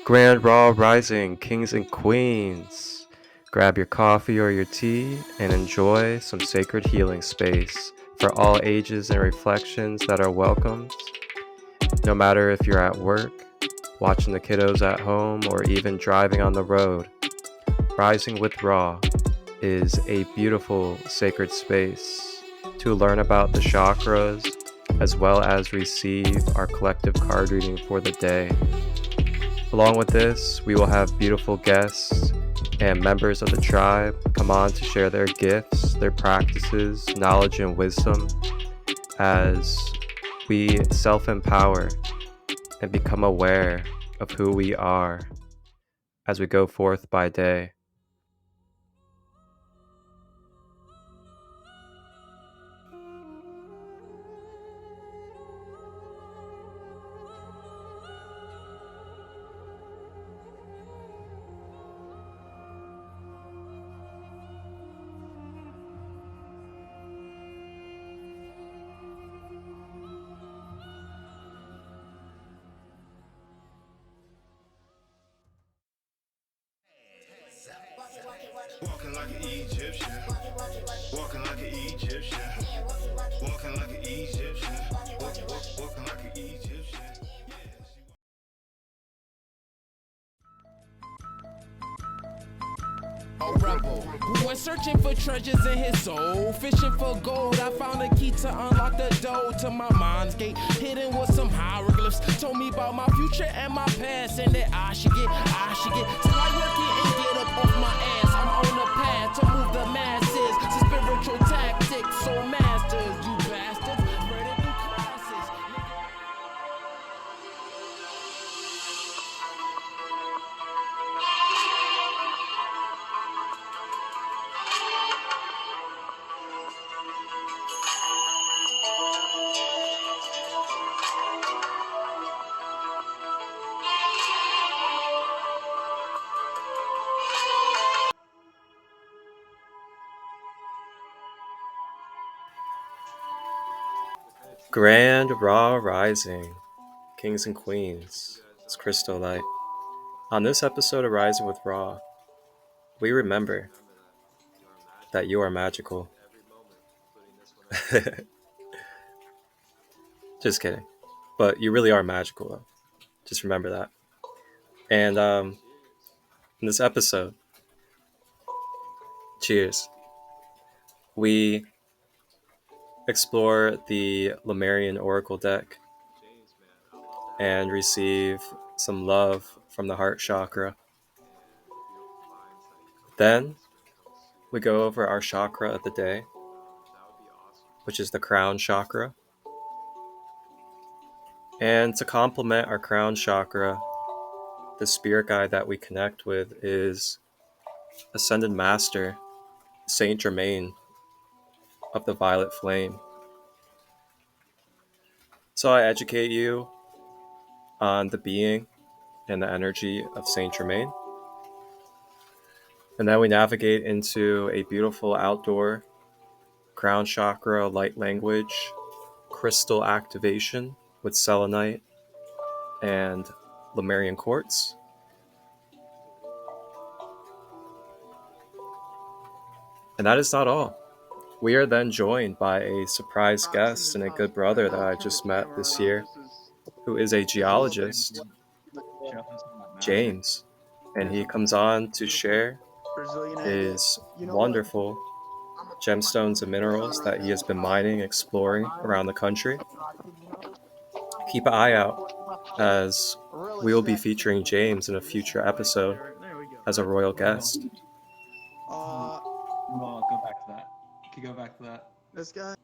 Grand Raw Rising, kings and queens. Grab your coffee or your tea and enjoy some sacred healing space for all ages and reflections that are welcomed. No matter if you're at work, watching the kiddos at home, or even driving on the road, Rising with Raw is a beautiful sacred space to learn about the chakras as well as receive our collective card reading for the day. Along with this, we will have beautiful guests and members of the tribe come on to share their gifts, their practices, knowledge, and wisdom as we self-empower and become aware of who we are as we go forth by day. Walking like an Egyptian. Walking like an Egyptian. Walking like an Egyptian. Walking like an Egyptian. A rebel who went searching for treasures in his soul, fishing for gold. I found a key to unlock the door to my mind's gate, hidden with some hieroglyphs. Told me about my future and my past, and that I should get. Till I work it and get up off my ass. I'm on the path to move the masses to spiritual tactics. So masters, you bastards, ready to do classes. Grand Raw Rising, kings and queens. It's Crystal Light. On this episode of Rising with Raw, we remember that you are magical. Just kidding. But you really are magical, though. Just remember that. And in this episode, cheers, we explore the Lumerian Oracle deck and receive some love from the heart chakra. Then we go over our chakra of the day, which is the crown chakra. And to complement our crown chakra, the spirit guide that we connect with is Ascended Master Saint Germain of the Violet Flame. So I educate you on the being and the energy of Saint Germain. And then we navigate into a beautiful outdoor crown chakra light language crystal activation with selenite and lumerian quartz. And that is not all. We are then joined by a surprise guest and a good brother that I just met this year, who is a geologist, James. And he comes on to share his wonderful gemstones and minerals that he has been mining, exploring around the country. Keep an eye out as we will be featuring James in a future episode as a royal guest. Well, go back to that. Can you go back to that? This guy.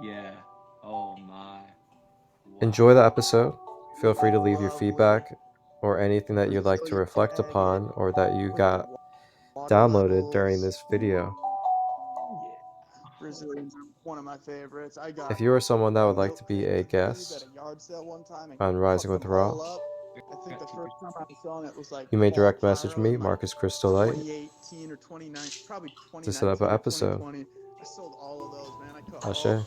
Yeah. Oh my. Wow. Enjoy the episode. Feel free to leave your feedback or anything that you'd like to reflect upon or that you got downloaded during this video. Brazilians are one of my favorites. If you are someone that would like to be a guest on Rising with Raw, I think the first time I was selling it was like you may direct fall message pyro me, in, like, Marcus Crystal Light, 2018 or 2019, probably 2019 to set up an or episode. 2020. I sold all of those, man. I cut I'll all share.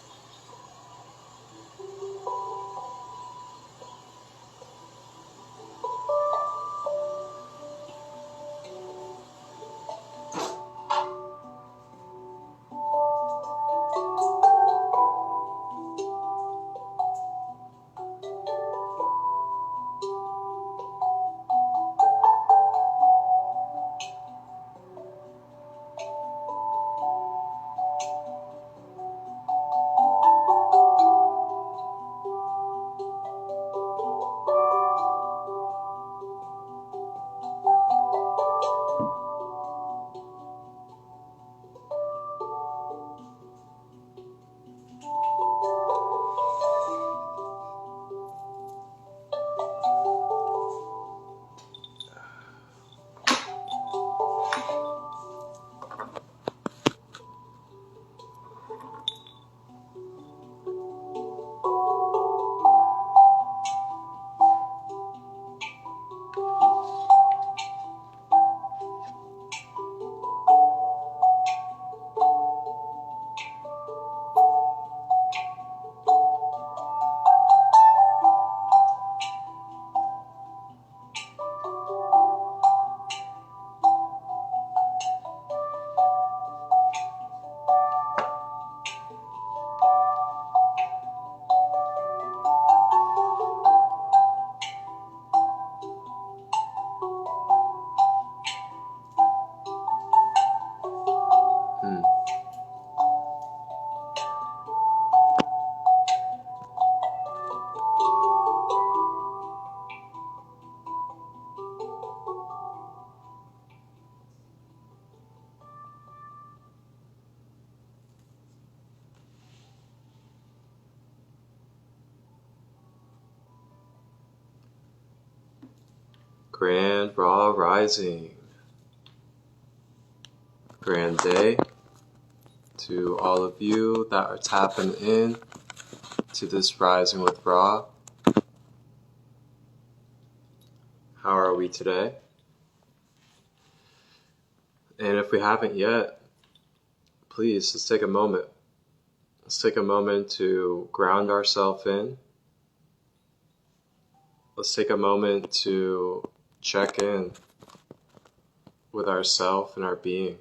Grand Raw Rising. Grand day to all of you that are tapping in to this Rising with Ra. How are we today? And if we haven't yet, please, let's take a moment. Let's take a moment to ground ourselves in. Let's take a moment to check in with ourself and our being.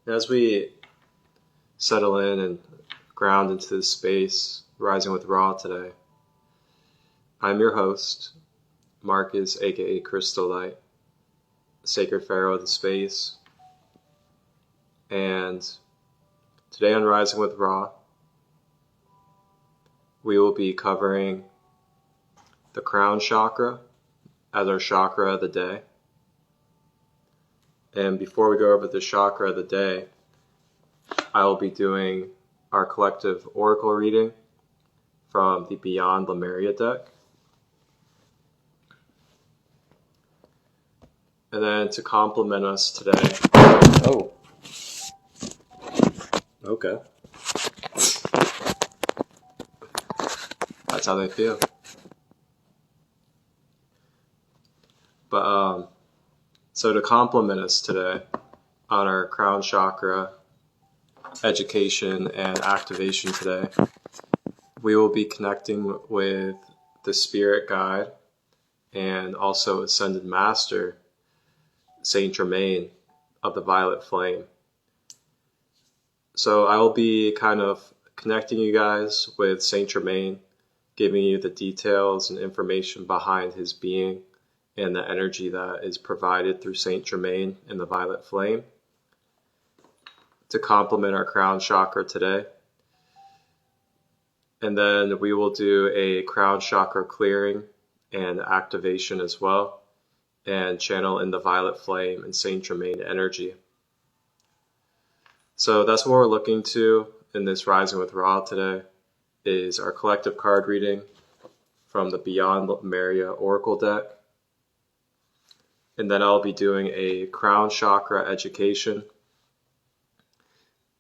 As we settle in and ground into this space, Rising with Ra today, I'm your host, Marcus, aka Crystal Light, Sacred Pharaoh of the space. And today on Rising with Ra, we will be covering the crown chakra as our chakra of the day. And before we go over the chakra of the day, I will be doing our collective oracle reading from the Beyond Lemuria deck. And then to complement us today, oh, okay, that's how they feel. But so to complement us today on our crown chakra education and activation today, we will be connecting with the spirit guide and also ascended master Saint Germain of the Violet Flame. So I will be kind of connecting you guys with Saint Germain, giving you the details and information behind his being and the energy that is provided through Saint Germain and the Violet Flame to complement our crown chakra today. And then we will do a crown chakra clearing and activation as well, and channel in the Violet Flame and Saint Germain energy. So that's what we're looking to in this Rising with Ra today, is our collective card reading from the Beyond Lemuria Oracle deck. And then I'll be doing a crown chakra education.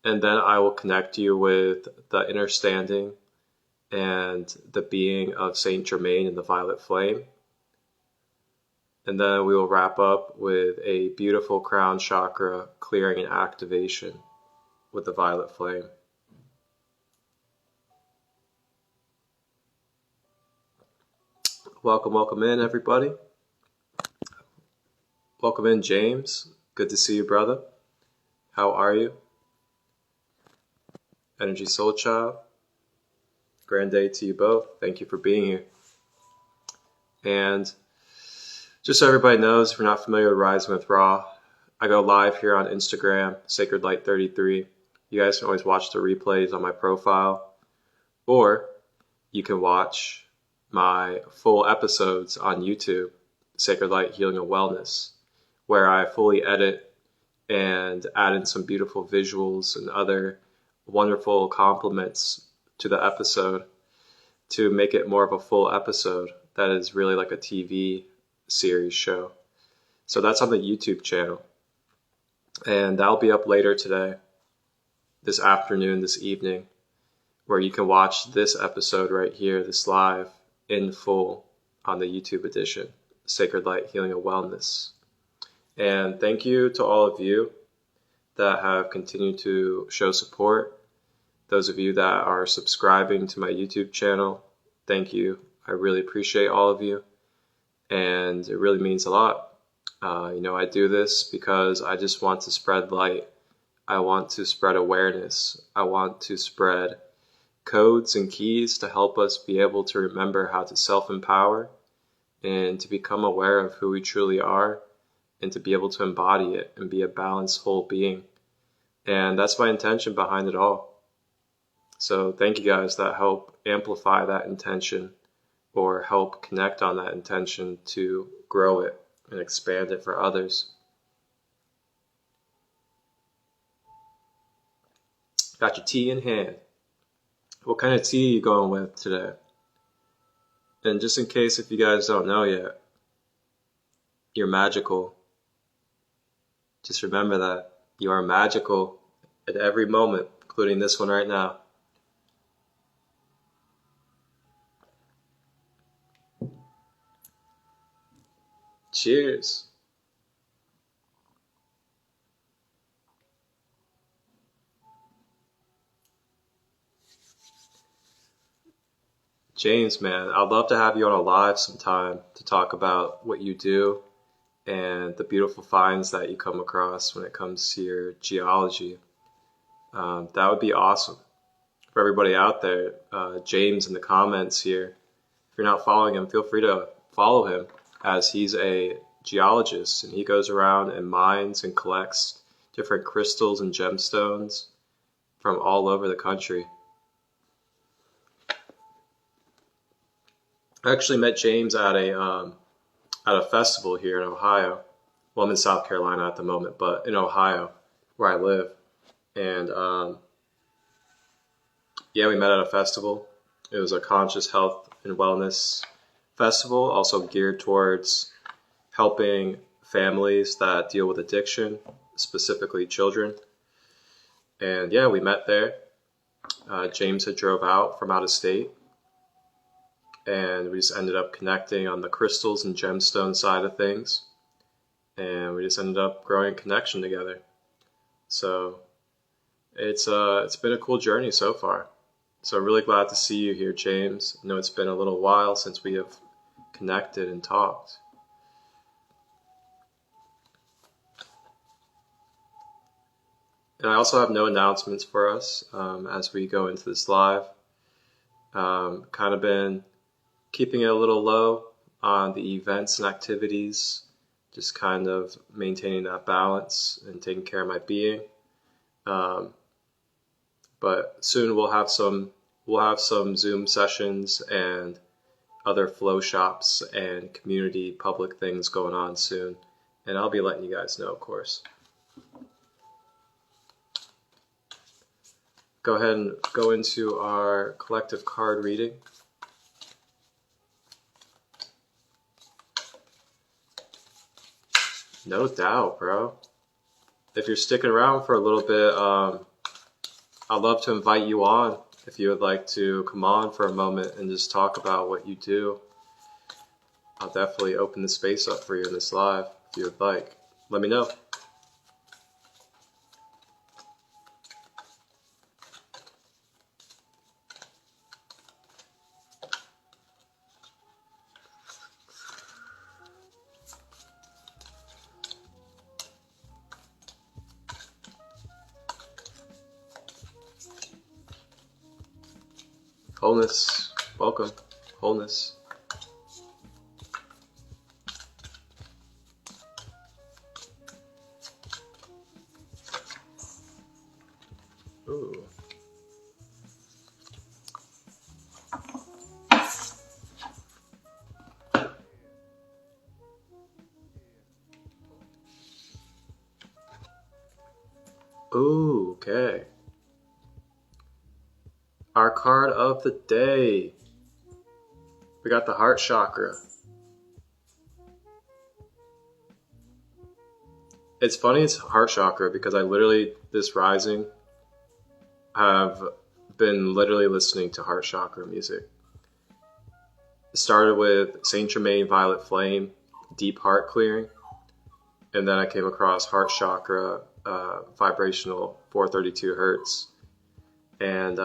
And then I will connect you with the understanding and the being of Saint Germain and the Violet Flame. And then we will wrap up with a beautiful crown chakra clearing and activation with the Violet Flame. Welcome in, everybody. Welcome in, James. Good to see you, brother. How are you? Energy Soul Child. Grand day to you both. Thank you for being here. And just so everybody knows, if you're not familiar with Rising with Ra, I go live here on Instagram, Sacred Light 33. You guys can always watch the replays on my profile, or you can watch my full episodes on YouTube, Sacred Light Healing and Wellness, where I fully edit and add in some beautiful visuals and other wonderful compliments to the episode to make it more of a full episode that is really like a TV series show. So that's on the YouTube channel. And that'll be up later today, this afternoon, this evening, where you can watch this episode right here, this live, in full on the YouTube edition, Sacred Light Healing and Wellness. And thank you to all of you that have continued to show support. Those of you that are subscribing to my YouTube channel, thank you. I really appreciate all of you, and it really means a lot. I do this because I just want to spread light. I want to spread awareness. I want to spread codes and keys to help us be able to remember how to self-empower and to become aware of who we truly are and to be able to embody it and be a balanced whole being. And that's my intention behind it all. So thank you guys that help amplify that intention or help connect on that intention to grow it and expand it for others. Got your tea in hand. What kind of tea are you going with today? And just in case if you guys don't know yet, you're magical. Just remember that you are magical at every moment, including this one right now. Cheers. James, man, I'd love to have you on a live sometime to talk about what you do and the beautiful finds that you come across when it comes to your geology. That would be awesome. For everybody out there, James in the comments here, if you're not following him, feel free to follow him, as he's a geologist and he goes around and mines and collects different crystals and gemstones from all over the country. I actually met James at a festival here in Ohio. Well, I'm in South Carolina at the moment, but in Ohio, where I live. And yeah, we met at a festival. It was a conscious health and wellness festival, also geared towards helping families that deal with addiction, specifically children. And yeah, we met there. James had drove out from out of state, and we just ended up connecting on the crystals and gemstone side of things. And we just ended up growing a connection together. So it's been a cool journey so far. So really glad to see you here, James. I know it's been a little while since we have connected and talked. And I also have no announcements for us as we go into this live. Kind of been keeping it a little low on the events and activities, just kind of maintaining that balance and taking care of my being. But soon we'll have some Zoom sessions and other flow shops and community public things going on soon, and I'll be letting you guys know, of course. Go ahead and go into our collective card reading. No doubt, bro. If you're sticking around for a little bit, I'd love to invite you on if you would like to come on for a moment and just talk about what you do. I'll definitely open the space up for you in this live if you would like. Let me know. Wholeness, welcome, wholeness. Ooh. Ooh, okay. Our card of the day. We got the heart chakra. It's funny it's heart chakra because I literally, this rising, have been literally listening to heart chakra music. It started with Saint Germain Violet Flame, Deep Heart Clearing, and then I came across heart chakra, vibrational 432 hertz. And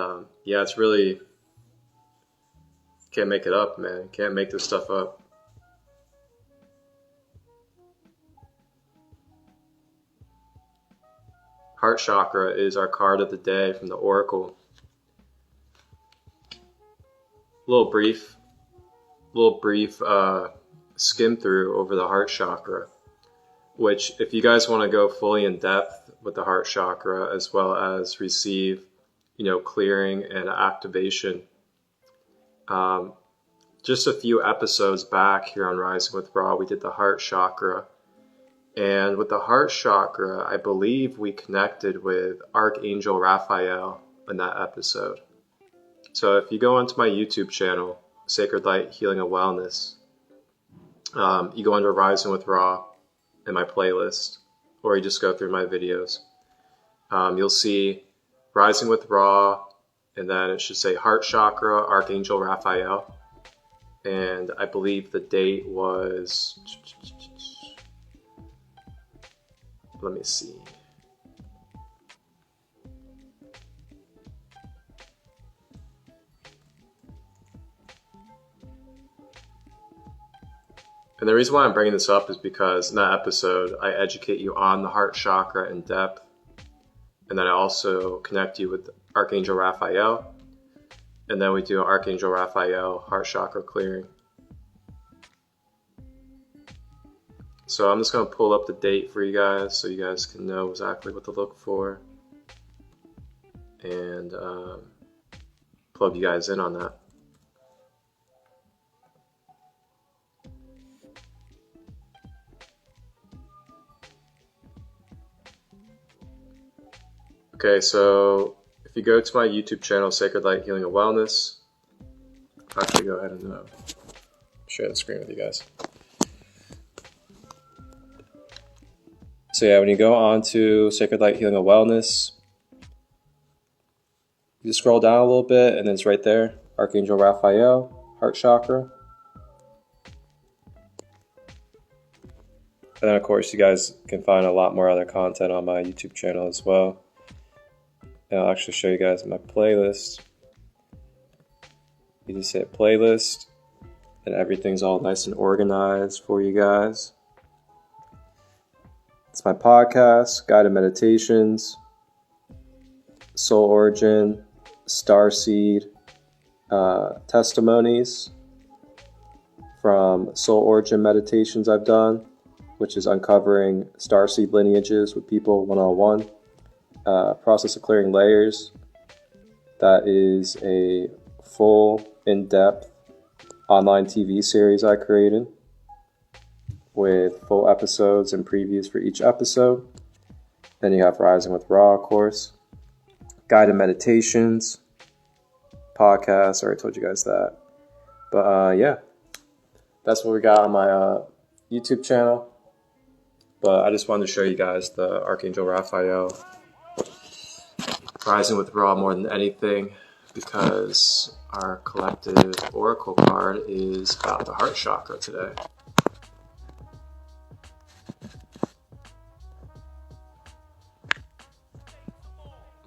yeah, it's really, can't make it up, man. Can't make this stuff up. Heart chakra is our card of the day from the Oracle. Little brief skim through over the heart chakra, which if you guys want to go fully in depth with the heart chakra as well as receive, clearing and activation. Just a few episodes back here on Rising with Ra, we did the heart chakra, And with the heart chakra, I believe we connected with Archangel Raphael in that episode. So if you go onto my YouTube channel, Sacred Light Healing and Wellness, you go under Rising with Ra in my playlist, or you just go through my videos. You'll see Rising with Ra, and then it should say Heart Chakra, Archangel Raphael. And I believe the date was, let me see. And the reason why I'm bringing this up is because in that episode, I educate you on the heart chakra in depth. And then I also connect you with Archangel Raphael. And then we do an Archangel Raphael heart chakra clearing. So I'm just going to pull up the date for you guys so you guys can know exactly what to look for. And plug you guys in on that. Okay, so if you go to my YouTube channel, Sacred Light Healing and Wellness, I'll actually go ahead and share the screen with you guys. So yeah, when you go on to Sacred Light Healing and Wellness, you just scroll down a little bit and then it's right there, Archangel Raphael, heart chakra. And then of course you guys can find a lot more other content on my YouTube channel as well. And I'll actually show you guys my playlist. You just hit playlist and everything's all nice and organized for you guys. It's my podcast, guided meditations, soul origin, starseed, testimonies from soul origin meditations I've done, which is uncovering starseed lineages with people one-on-one. Process of clearing layers. That is a full, in-depth online TV series I created with full episodes and previews for each episode. Then you have Rising with Ra, of course. Guided meditations, podcasts. I already told you guys that. But yeah, that's what we got on my YouTube channel. But I just wanted to show you guys the Archangel Raphael Rising with Ra more than anything, because our collective oracle card is about the heart chakra today.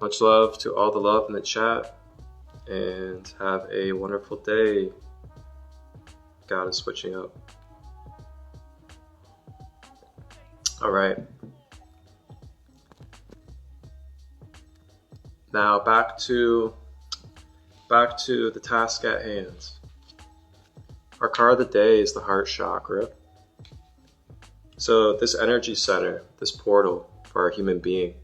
Much love to all the love in the chat, and have a wonderful day. God is switching up. All right. Now back to the task at hand. Our card of the day is the heart chakra. So this energy center, this portal for our human being,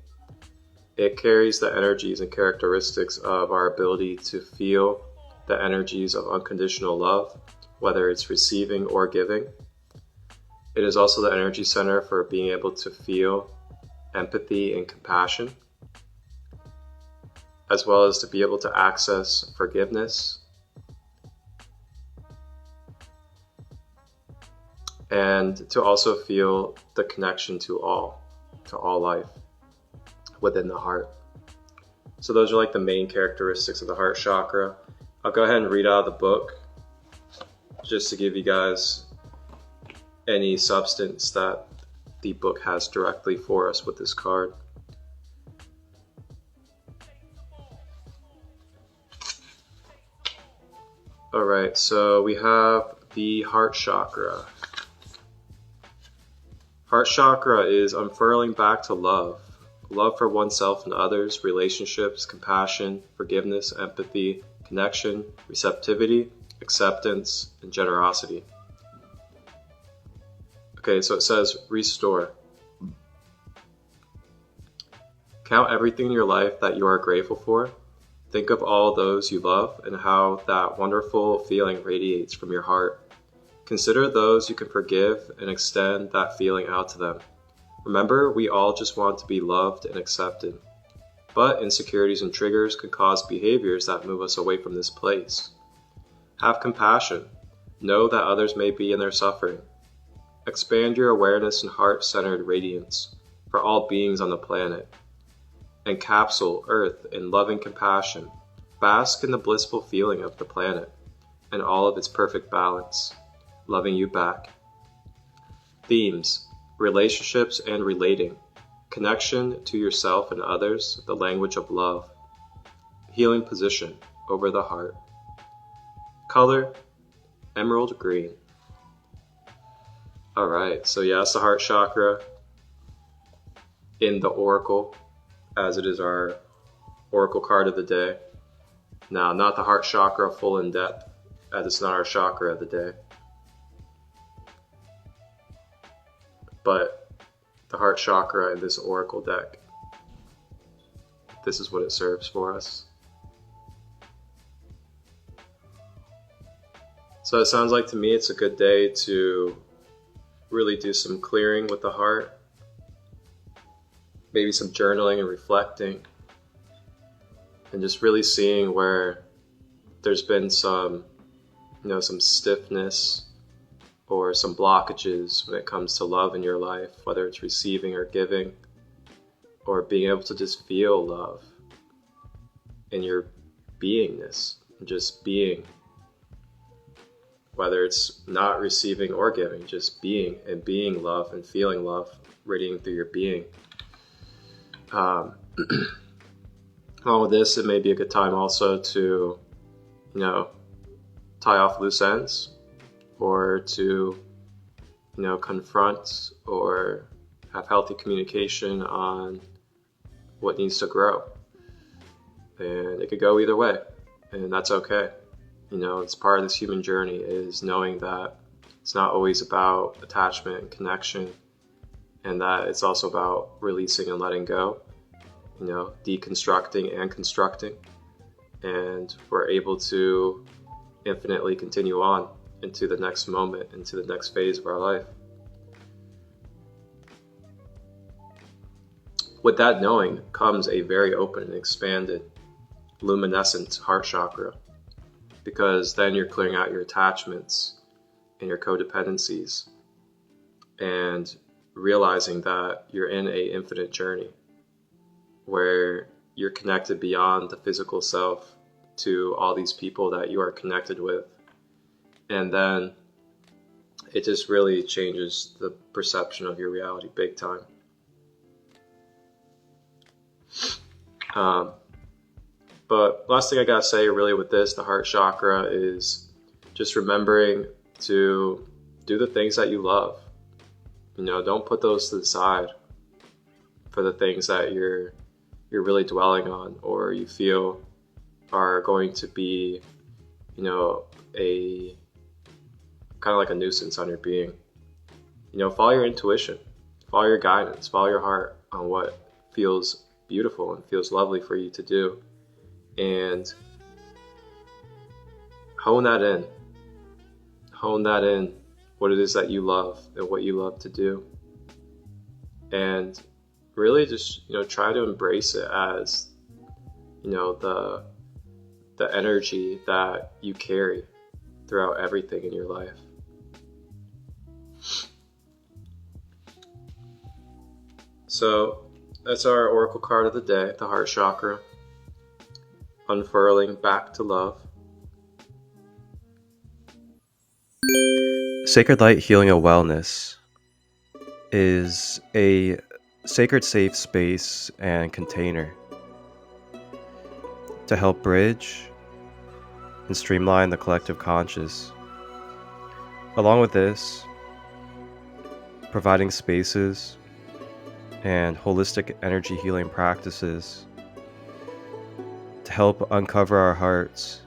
it carries the energies and characteristics of our ability to feel the energies of unconditional love, whether it's receiving or giving. It is also the energy center for being able to feel empathy and compassion, as well as to be able to access forgiveness and to also feel the connection to all life within the heart. So those are like the main characteristics of the heart chakra. I'll go ahead and read out of the book just to give you guys any substance that the book has directly for us with this card. Alright, so we have the heart chakra. Heart chakra is unfurling back to love. Love for oneself and others, relationships, compassion, forgiveness, empathy, connection, receptivity, acceptance, and generosity. Okay, so it says restore. Count everything in your life that you are grateful for. Think of all those you love and how that wonderful feeling radiates from your heart. Consider those you can forgive and extend that feeling out to them. Remember, we all just want to be loved and accepted. But insecurities and triggers can cause behaviors that move us away from this place. Have compassion. Know that others may be in their suffering. Expand your awareness and heart-centered radiance for all beings on the planet. Encapsule Earth in loving compassion. Bask in the blissful feeling of the planet and all of its perfect balance, loving you back. Themes: relationships and relating. Connection to yourself and others, the language of love. Healing position over the heart. Color: emerald green. Alright, so yeah, it's the heart chakra in the oracle, as it is our oracle card of the day. Now, not the heart chakra full in depth, as it's not our chakra of the day. But the heart chakra in this oracle deck, this is what it serves for us. So it sounds like to me it's a good day to really do some clearing with the heart, maybe some journaling and reflecting, and just really seeing where there's been some stiffness or some blockages when it comes to love in your life, whether it's receiving or giving, or being able to just feel love in your beingness, just being, whether it's not receiving or giving, just being, and being love and feeling love radiating through your being. Along with this, it may be a good time also to, tie off loose ends, or to, confront or have healthy communication on what needs to grow. And it could go either way, and that's okay. It's part of this human journey, is knowing that it's not always about attachment and connection, and that it's also about releasing and letting go, deconstructing and constructing, and we're able to infinitely continue on into the next moment, into the next phase of our life. With that knowing comes a very open and expanded, luminescent heart chakra, because then you're clearing out your attachments and your codependencies and realizing that you're in an infinite journey where you're connected beyond the physical self to all these people that you are connected with. And then it just really changes the perception of your reality big time. But last thing I gotta say really with this, the heart chakra, is just remembering to do the things that you love. Don't put those to the side for the things that you're really dwelling on, or you feel are going to be, a kind of like a nuisance on your being. Follow your intuition, follow your guidance, follow your heart on what feels beautiful and feels lovely for you to do, and hone that in what it is that you love and what you love to do, and really just try to embrace it as the energy that you carry throughout everything in your life. So that's our oracle card of the day, the heart chakra, unfurling back to love. Sacred Light Healing and Wellness is a sacred safe space and container to help bridge and streamline the collective conscious. Along with this, providing spaces and holistic energy healing practices to help uncover our hearts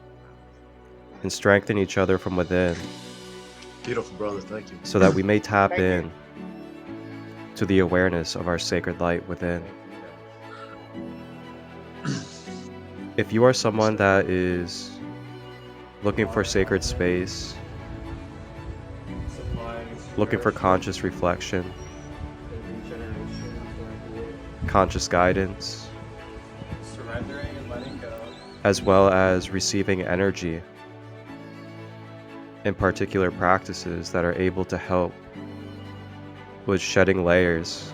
and strengthen each other from within. Beautiful, brother. Thank you. So that we may tap in to the awareness of our sacred light within. If you are someone that is looking for sacred space, looking for conscious reflection, conscious guidance, surrendering and letting go, as well as receiving energy in particular practices that are able to help with shedding layers,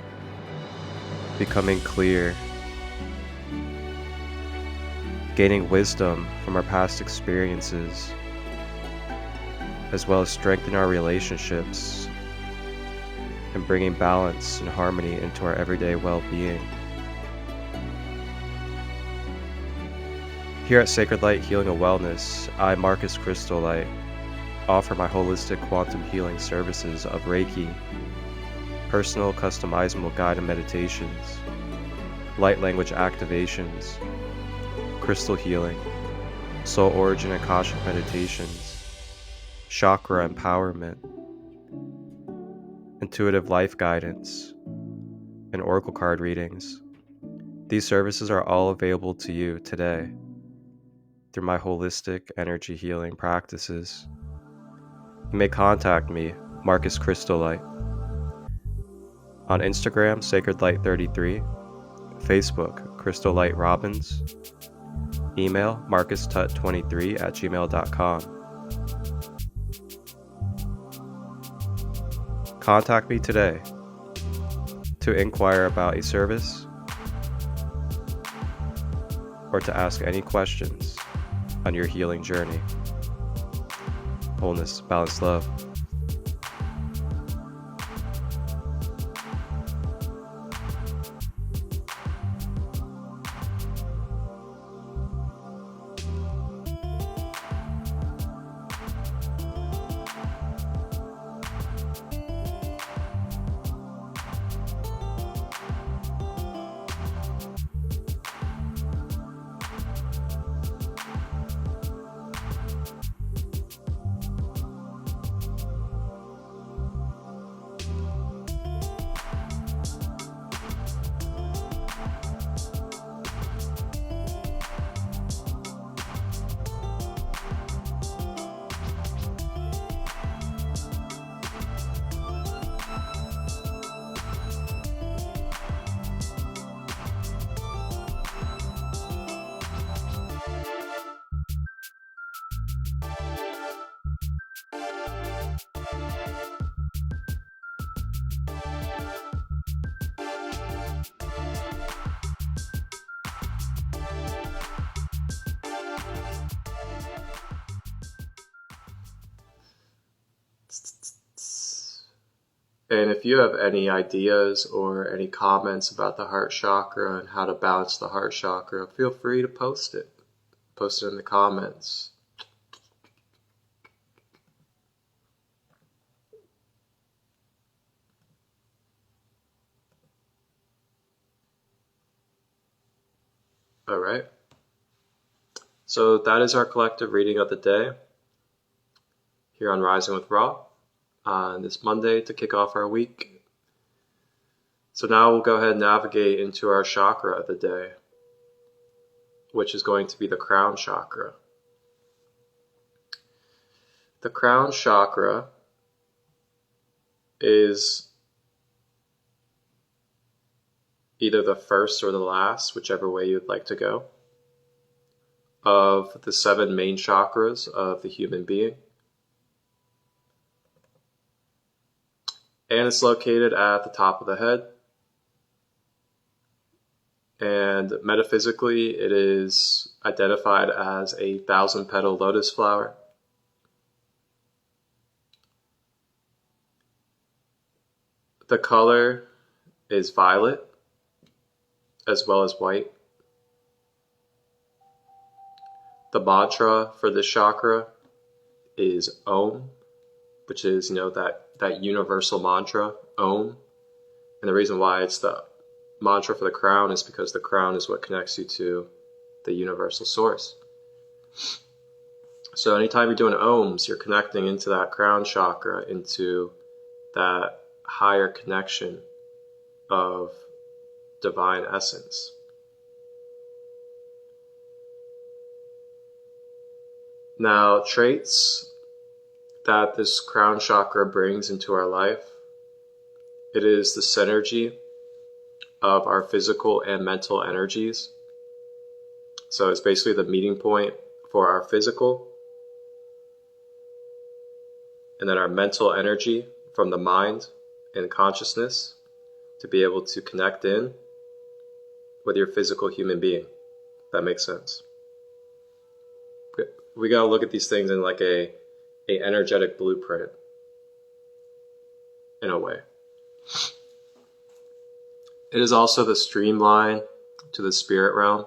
becoming clear, gaining wisdom from our past experiences, as well as strengthen our relationships and bringing balance and harmony into our everyday well-being. Here at Sacred Light Healing and Wellness, I, Marcus Crystal Light, offer my holistic quantum healing services of Reiki, personal customizable guided meditations, light language activations, crystal healing, soul origin and Akashic meditations, chakra empowerment, intuitive life guidance, and oracle card readings. These services are all available to you today through my holistic energy healing practices. You may contact me, Marcus Crystal Light, on Instagram, SacredLight33, Facebook, Crystal Light Robbins, email marcustut23@gmail.com. Contact me today to inquire about a service or to ask any questions on your healing journey. Wholeness, balance, love. And if you have any ideas or any comments about the heart chakra and how to balance the heart chakra, feel free to post it. Post it in the comments. All right. So that is our collective reading of the day here on Rising with Ra on this Monday to kick off our week. So now we'll go ahead and navigate into our chakra of the day, which is going to be the crown chakra. The crown chakra is either the first or the last, whichever way you'd like to go, of the 7 main chakras of the human being. And it's located at the top of the head. And metaphysically, it is identified as a 1,000-petal lotus flower. The color is violet, as well as white. The mantra for this chakra is Om, which is, that universal mantra, Om. And the reason why it's the mantra for the crown is because the crown is what connects you to the universal source. So anytime you're doing Oms, you're connecting into that crown chakra, into that higher connection of divine essence. Now, traits that this crown chakra brings into our life, it is the synergy of our physical and mental energies. So it's basically the meeting point for our physical, and then our mental energy from the mind and consciousness to be able to connect in with your physical human being. That makes sense. We gotta look at these things in like a energetic blueprint, in a way. It is also the streamline to the spirit realm.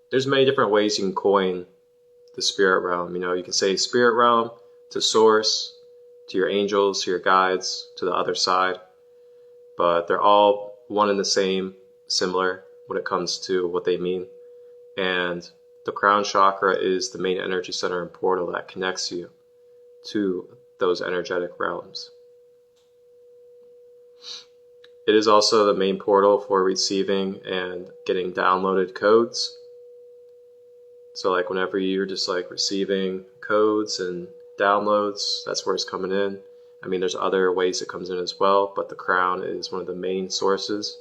There's many different ways you can coin the spirit realm. You know, you can say spirit realm to source, to your angels, to your guides, to the other side. But they're all one and the same, similar when it comes to what they mean. And the crown chakra is the main energy center and portal that connects you to those energetic realms. It is also the main portal for receiving and getting downloaded codes. So like whenever you're just like receiving codes and downloads, that's where it's coming in. I mean, there's other ways it comes in as well, but the crown is one of the main sources.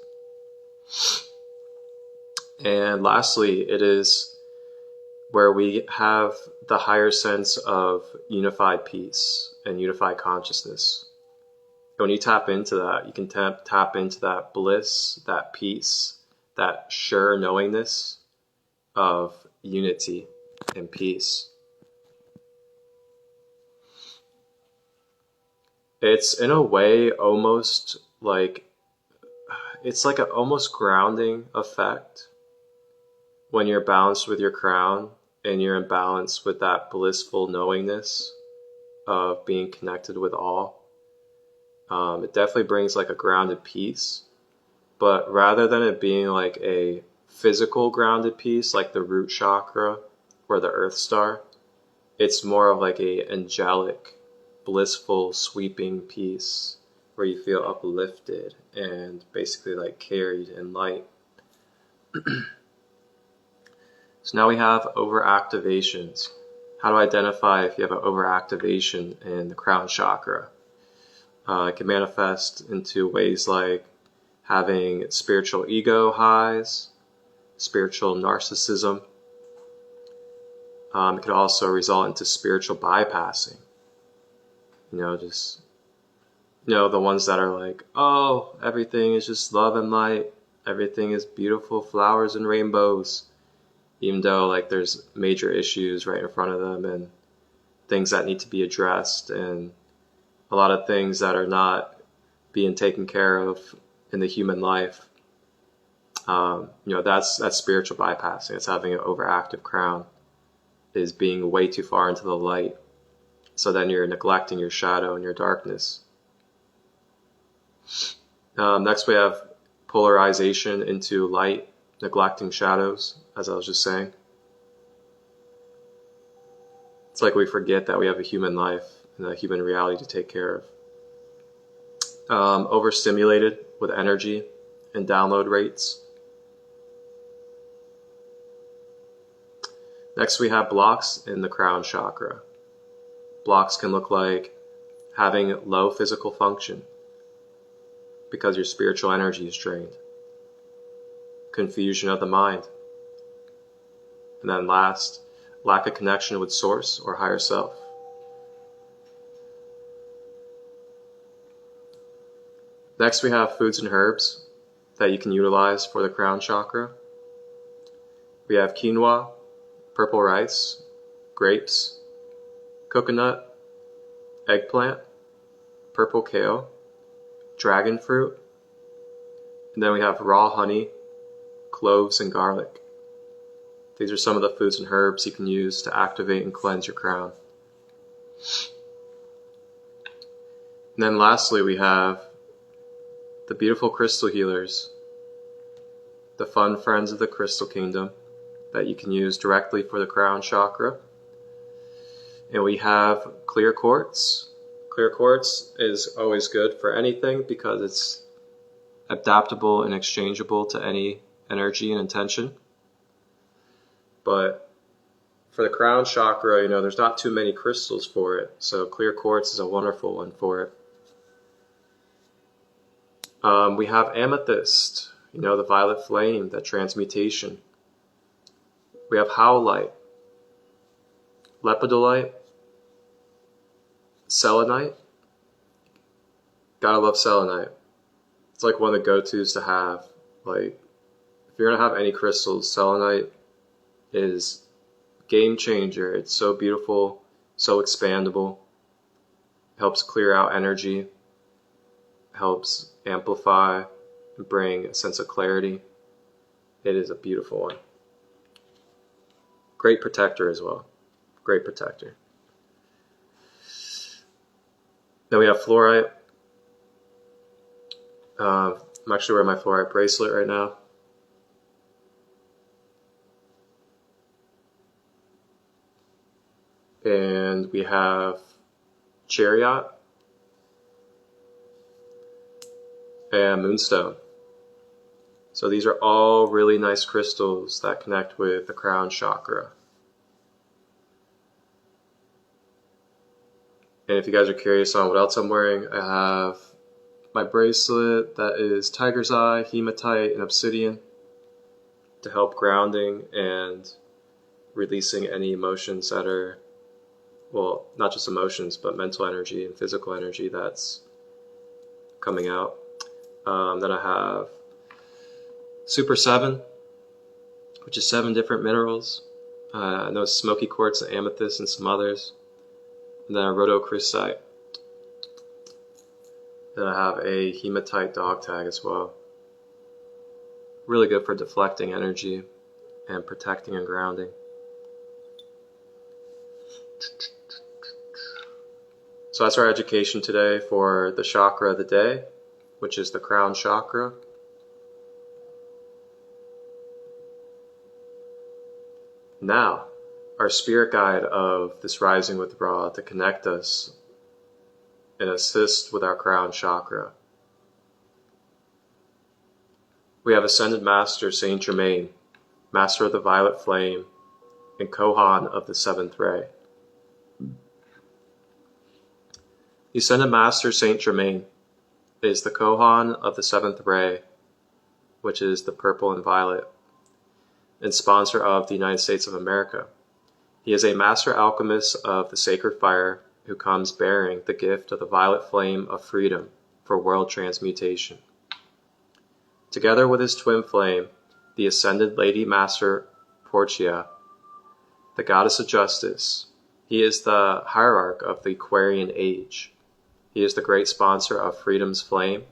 And lastly, it is where we have the higher sense of unified peace and unified consciousness. When you tap into that, you can tap into that bliss, that peace, that sure knowingness of unity and peace. It's in a way almost like, it's like an almost grounding effect when you're balanced with your crown and you're in balance with that blissful knowingness of being connected with all. It definitely brings like a grounded peace, but rather than it being like a physical grounded peace like the root chakra or the earth star, it's more of like a angelic, blissful, sweeping peace where you feel uplifted and basically like carried in light. So now we have overactivations. How to identify if you have an overactivation in the crown chakra. It can manifest into ways like having spiritual ego highs, spiritual narcissism. It could also result into spiritual bypassing. The ones that are like, oh, everything is just love and light. Everything is beautiful flowers and rainbows. Even though like there's major issues right in front of them and things that need to be addressed and a lot of things that are not being taken care of in the human life. That's spiritual bypassing. It's having an overactive crown, is being way too far into the light. So then you're neglecting your shadow and your darkness. Next we have polarization into light, neglecting shadows, as I was just saying. It's like we forget that we have a human life and a human reality to take care of. Overstimulated with energy and download rates. Next we have blocks in the crown chakra. Blocks can look like having low physical function because your spiritual energy is drained. Confusion of the mind. And then last, lack of connection with source or higher self. Next we have foods and herbs that you can utilize for the crown chakra. We have quinoa, purple rice, grapes, coconut, eggplant, purple kale, dragon fruit, and then we have raw honey, cloves, and garlic. These are some of the foods and herbs you can use to activate and cleanse your crown. And then lastly, we have the beautiful crystal healers, the fun friends of the crystal kingdom that you can use directly for the crown chakra. And we have clear quartz. Clear quartz is always good for anything because it's adaptable and exchangeable to any energy and intention. But for the crown chakra, there's not too many crystals for it. So clear quartz is a wonderful one for it. We have amethyst, the violet flame, that transmutation. We have howlite, lepidolite, selenite. Gotta love selenite. It's like one of the go-tos to have. Like, if you're gonna have any crystals, selenite is game changer. It's so beautiful, so expandable. Helps clear out energy, helps amplify and bring a sense of clarity. It is a beautiful one. Great protector as well. Great protector. Then we have fluorite. I'm actually wearing my fluorite bracelet right now. And we have chariot and moonstone. So these are all really nice crystals that connect with the crown chakra. And if you guys are curious on what else I'm wearing, I have my bracelet that is tiger's eye, hematite, and obsidian to help grounding and releasing any emotions that are, well, not just emotions, but mental energy and physical energy that's coming out. Then I have Super 7, which is 7 different minerals. I know smoky quartz and amethyst and some others. And then a rhodochrosite. Then I have a hematite dog tag as well. Really good for deflecting energy and protecting and grounding. So that's our education today for the chakra of the day, which is the crown chakra. Now, our spirit guide of this rising with Ra to connect us and assist with our crown chakra. We have Ascended Master Saint Germain, Master of the Violet Flame, and Kohan of the Seventh Ray. The Ascended Master Saint Germain is the Kohan of the Seventh Ray, which is the purple and violet, and sponsor of the United States of America. He is a master alchemist of the sacred fire who comes bearing the gift of the violet flame of freedom for world transmutation. Together with his twin flame, the Ascended Lady Master Portia, the goddess of justice, he is the hierarch of the Aquarian age. He is the great sponsor of freedom's flame,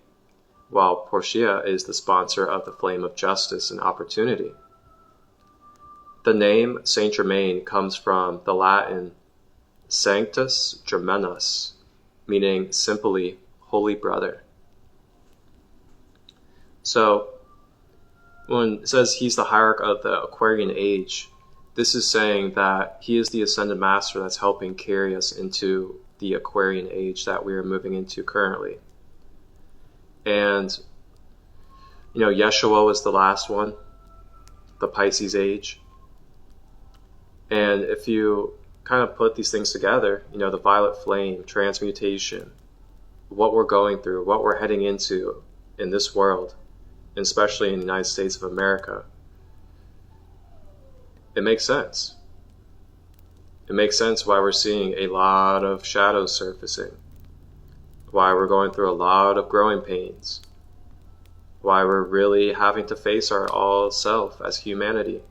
while Portia is the sponsor of the flame of justice and opportunity. The name Saint Germain comes from the Latin Sanctus Germanus, meaning simply holy brother. So when it says he's the hierarch of the Aquarian age, this is saying that he is the ascended master that's helping carry us into the Aquarian age that we are moving into currently. And, Yeshua was the last one, the Pisces age. And if you kind of put these things together, the violet flame, transmutation, what we're going through, what we're heading into in this world, and especially in the United States of America, it makes sense. It makes sense why we're seeing a lot of shadows surfacing, why we're going through a lot of growing pains, why we're really having to face our all self as humanity.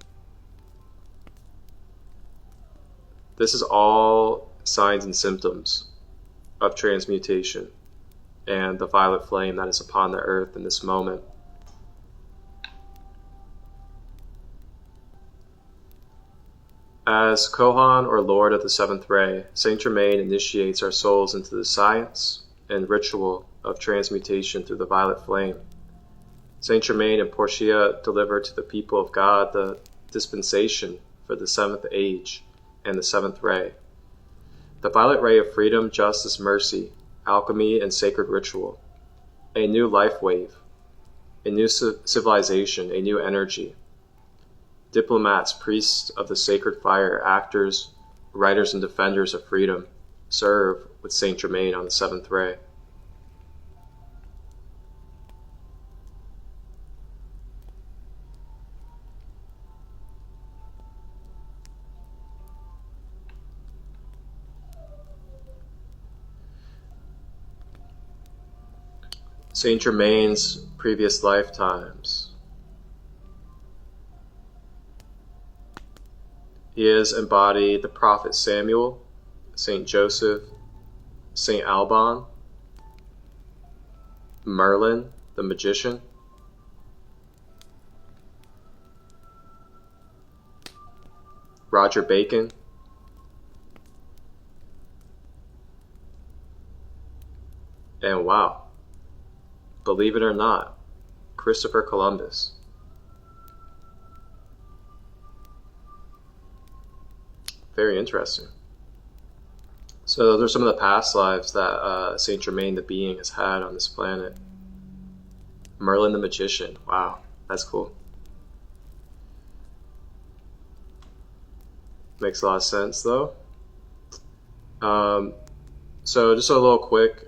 This is all signs and symptoms of transmutation and the violet flame that is upon the earth in this moment. As Kohan or Lord of the Seventh Ray, Saint Germain initiates our souls into the science and ritual of transmutation through the violet flame. Saint Germain and Portia deliver to the people of God the dispensation for the seventh age and the seventh ray. The violet ray of freedom, justice, mercy, alchemy, and sacred ritual. A new life wave, a new civilization, a new energy. Diplomats, priests of the sacred fire, actors, writers, and defenders of freedom serve with Saint Germain on the seventh ray. Saint Germain's previous lifetimes. He has embodied the prophet Samuel, Saint Joseph, Saint Alban, Merlin, the magician, Roger Bacon, and wow, believe it or not, Christopher Columbus. Very interesting. So those are some of the past lives that Saint Germain the being has had on this planet. Merlin the magician. Wow, that's cool. Makes a lot of sense though. So just a little quick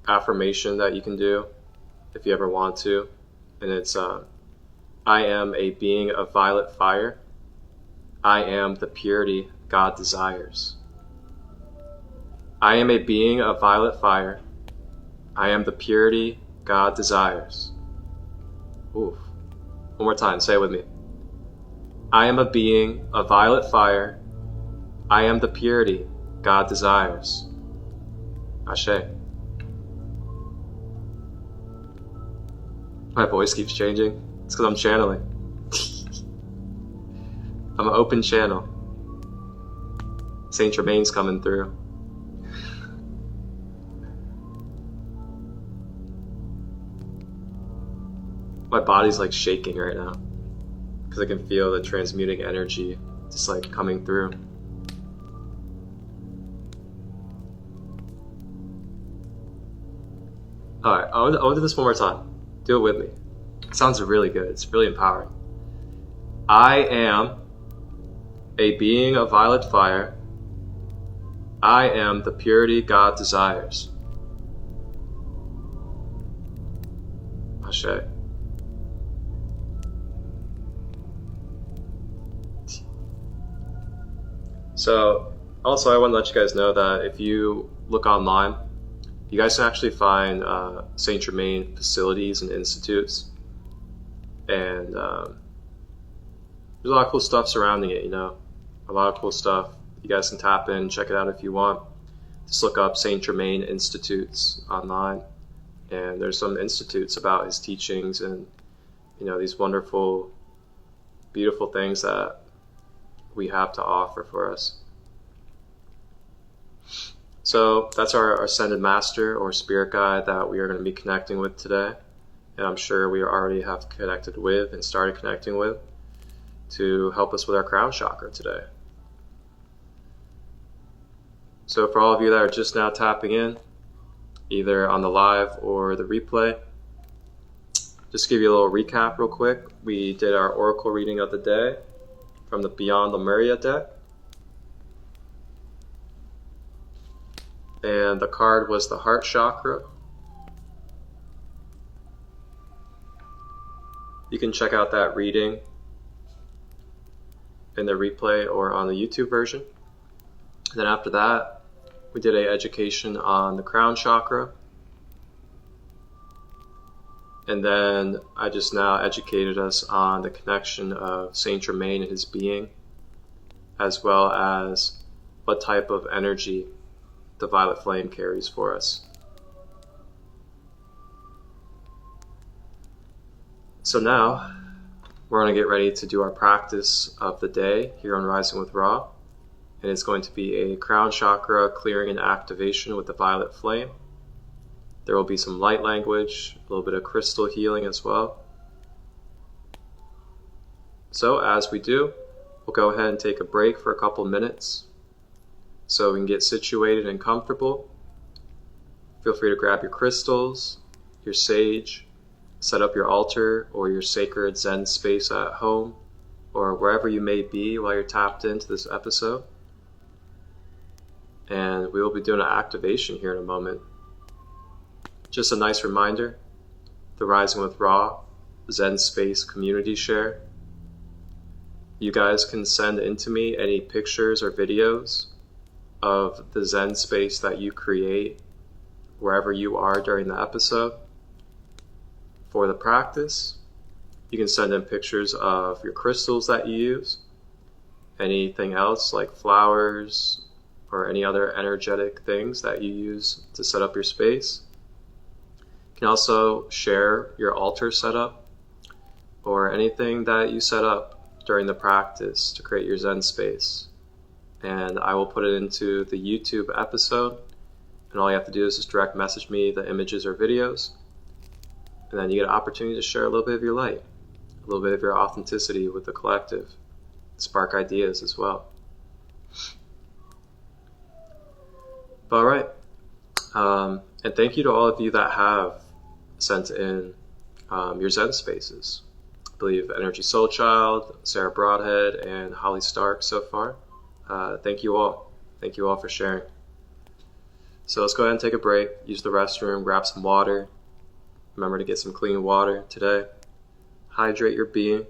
affirmation that you can do if you ever want to. And it's, I am a being of violet fire. I am the purity God desires. I am a being of violet fire. I am the purity God desires. Oof. One more time, say it with me. I am a being of violet fire. I am the purity God desires. Ashe. My voice keeps changing. It's because I'm channeling. I'm an open channel. Saint Germain's coming through. My body's like shaking right now because I can feel the transmuting energy just like coming through. Alright, I want to do this one more time. Do it with me. It sounds really good. It's really empowering. I am a being of violet fire. I am the purity God desires. Ashe. So, also I want to let you guys know that if you look online, you guys can actually find Saint Germain facilities and institutes. And there's a lot of cool stuff surrounding it, you know. A lot of cool stuff. You guys can tap in, check it out if you want. Just look up Saint Germain Institutes online. And there's some institutes about his teachings and, you know, these wonderful, beautiful things that we have to offer for us. So that's our Ascended Master or Spirit Guide that we are going to be connecting with today. And I'm sure we already have connected with and started connecting with to help us with our crown chakra today. So for all of you that are just now tapping in, either on the live or the replay, just to give you a little recap real quick. We did our oracle reading of the day from the Beyond Lemuria deck. And the card was the heart chakra. You can check out that reading in the replay or on the YouTube version. And then after that, we did an education on the crown chakra. And then I just now educated us on the connection of Saint Germain and his being, as well as what type of energy the violet flame carries for us. So now we're going to get ready to do our practice of the day here on Rising with Ra. And it's going to be a crown chakra clearing and activation with the violet flame. There will be some light language, a little bit of crystal healing as well. So as we do, we'll go ahead and take a break for a couple minutes so we can get situated and comfortable. Feel free to grab your crystals, your sage, set up your altar or your sacred Zen space at home or wherever you may be while you're tapped into this episode. And we will be doing an activation here in a moment. Just a nice reminder, the Rising with Ra Zen Space community share. You guys can send into me any pictures or videos of the Zen space that you create wherever you are during the episode. for the practice. You can send in pictures of your crystals that you use, anything else like flowers or any other energetic things that you use to set up your space. You can also share your altar setup or anything that you set up during the practice to create your Zen space. And I will put it into the YouTube episode, and all you have to do is just direct message me the images or videos, and then you get an opportunity to share a little bit of your light, a little bit of your authenticity with the collective, spark ideas as well. But all right, and thank you to all of you that have sent in your Zen spaces. I believe Energy Soul Child, Sarah Broadhead, and Holly Stark so far. Thank you all. Thank you all for sharing. So let's go ahead and take a break, use the restroom, grab some water. Remember to get some clean water today. Hydrate your being.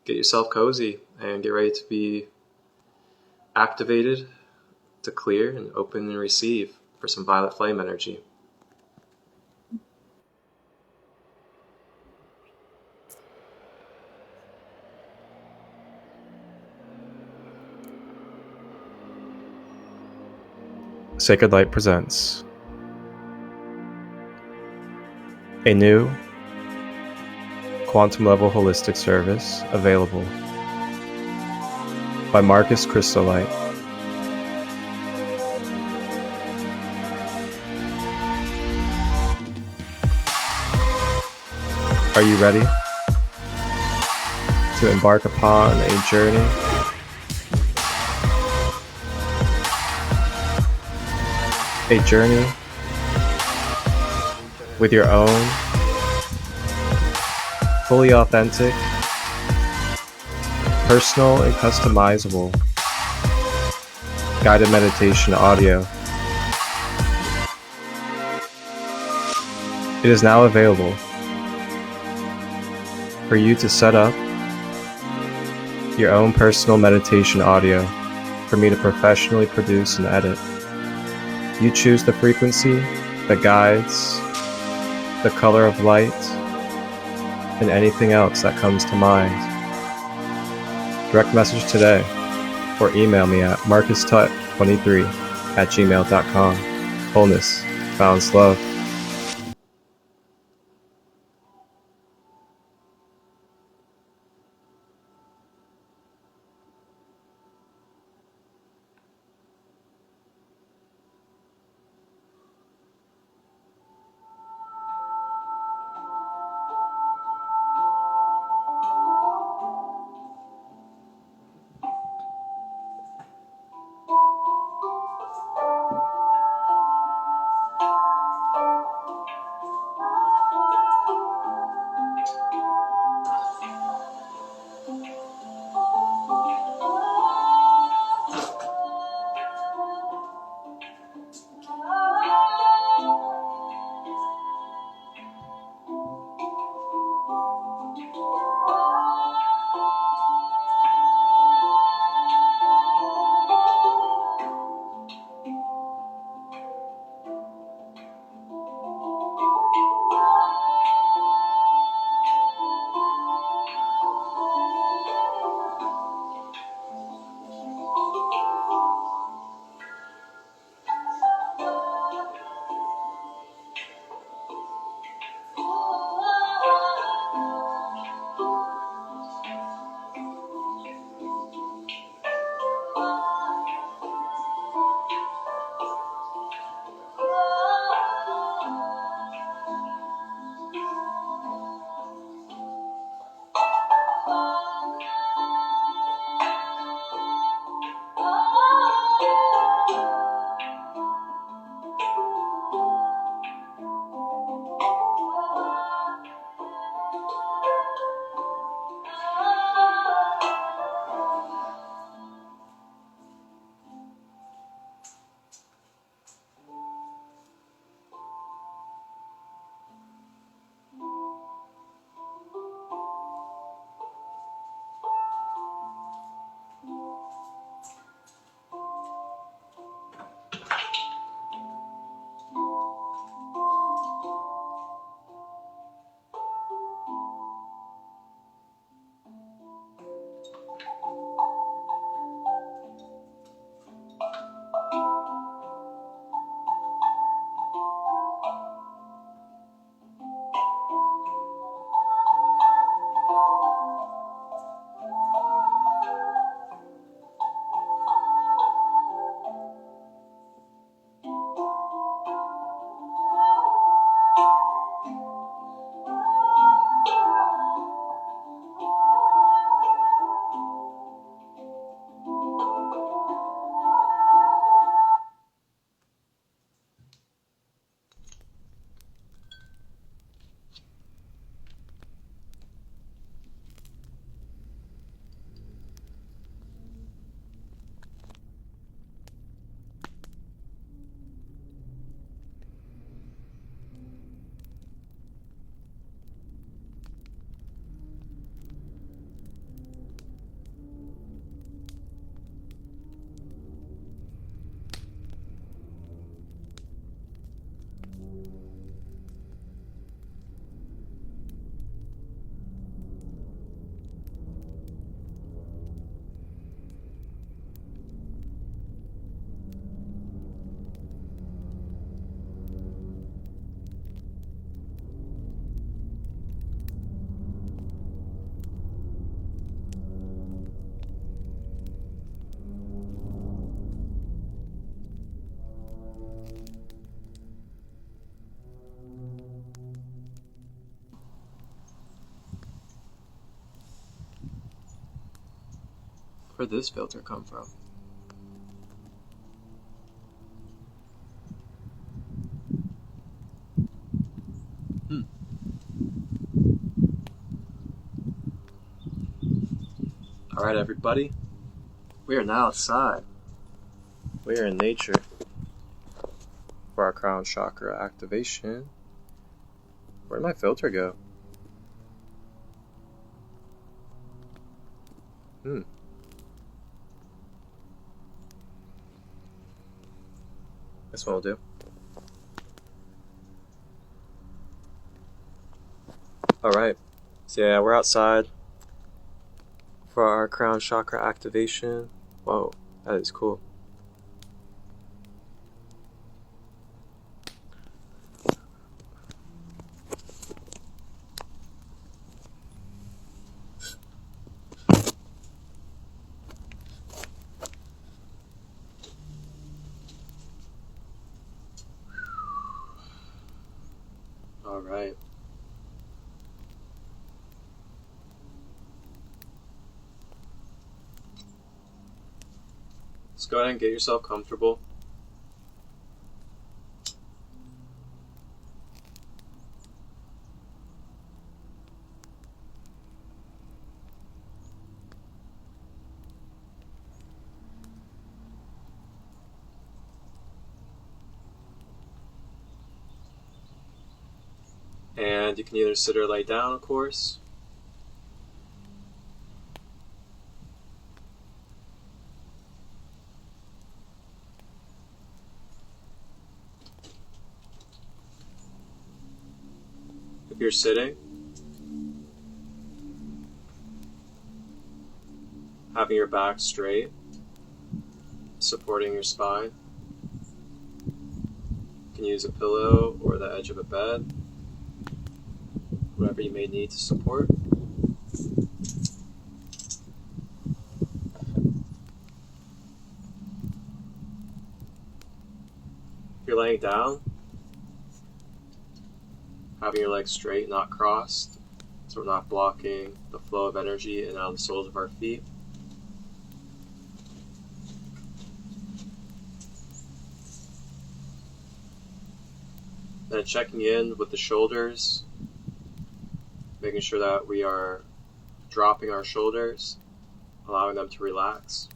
Get yourself cozy and get ready to be activated to clear and open and receive for some violet flame energy. Sacred Light presents a new quantum level holistic service available by Marcus Crystallite. Are you ready to embark upon a journey with your own fully authentic, personal and customizable guided meditation audio? It is now available for you to set up your own personal meditation audio for me to professionally produce and edit. You choose the frequency, the guides, the color of light, and anything else that comes to mind. Direct message today or email me at marcustut23@gmail.com. Wholeness, balanced love. Where'd this filter come from? Alright, everybody. We are now outside. We are in nature for our crown chakra activation. Where'd my filter go? This one will do. Alright. So yeah, we're outside for our crown chakra activation. Whoa, that is cool. Alright. Let's go ahead and get yourself comfortable. And you can either sit or lay down, of course. If you're sitting, having your back straight, supporting your spine. You can use a pillow or the edge of a bed, whatever you may need to support. If you're laying down, having your legs straight, not crossed, so we're not blocking the flow of energy in and out of the soles of our feet. Then checking in with the shoulders, making sure that we are dropping our shoulders, allowing them to relax.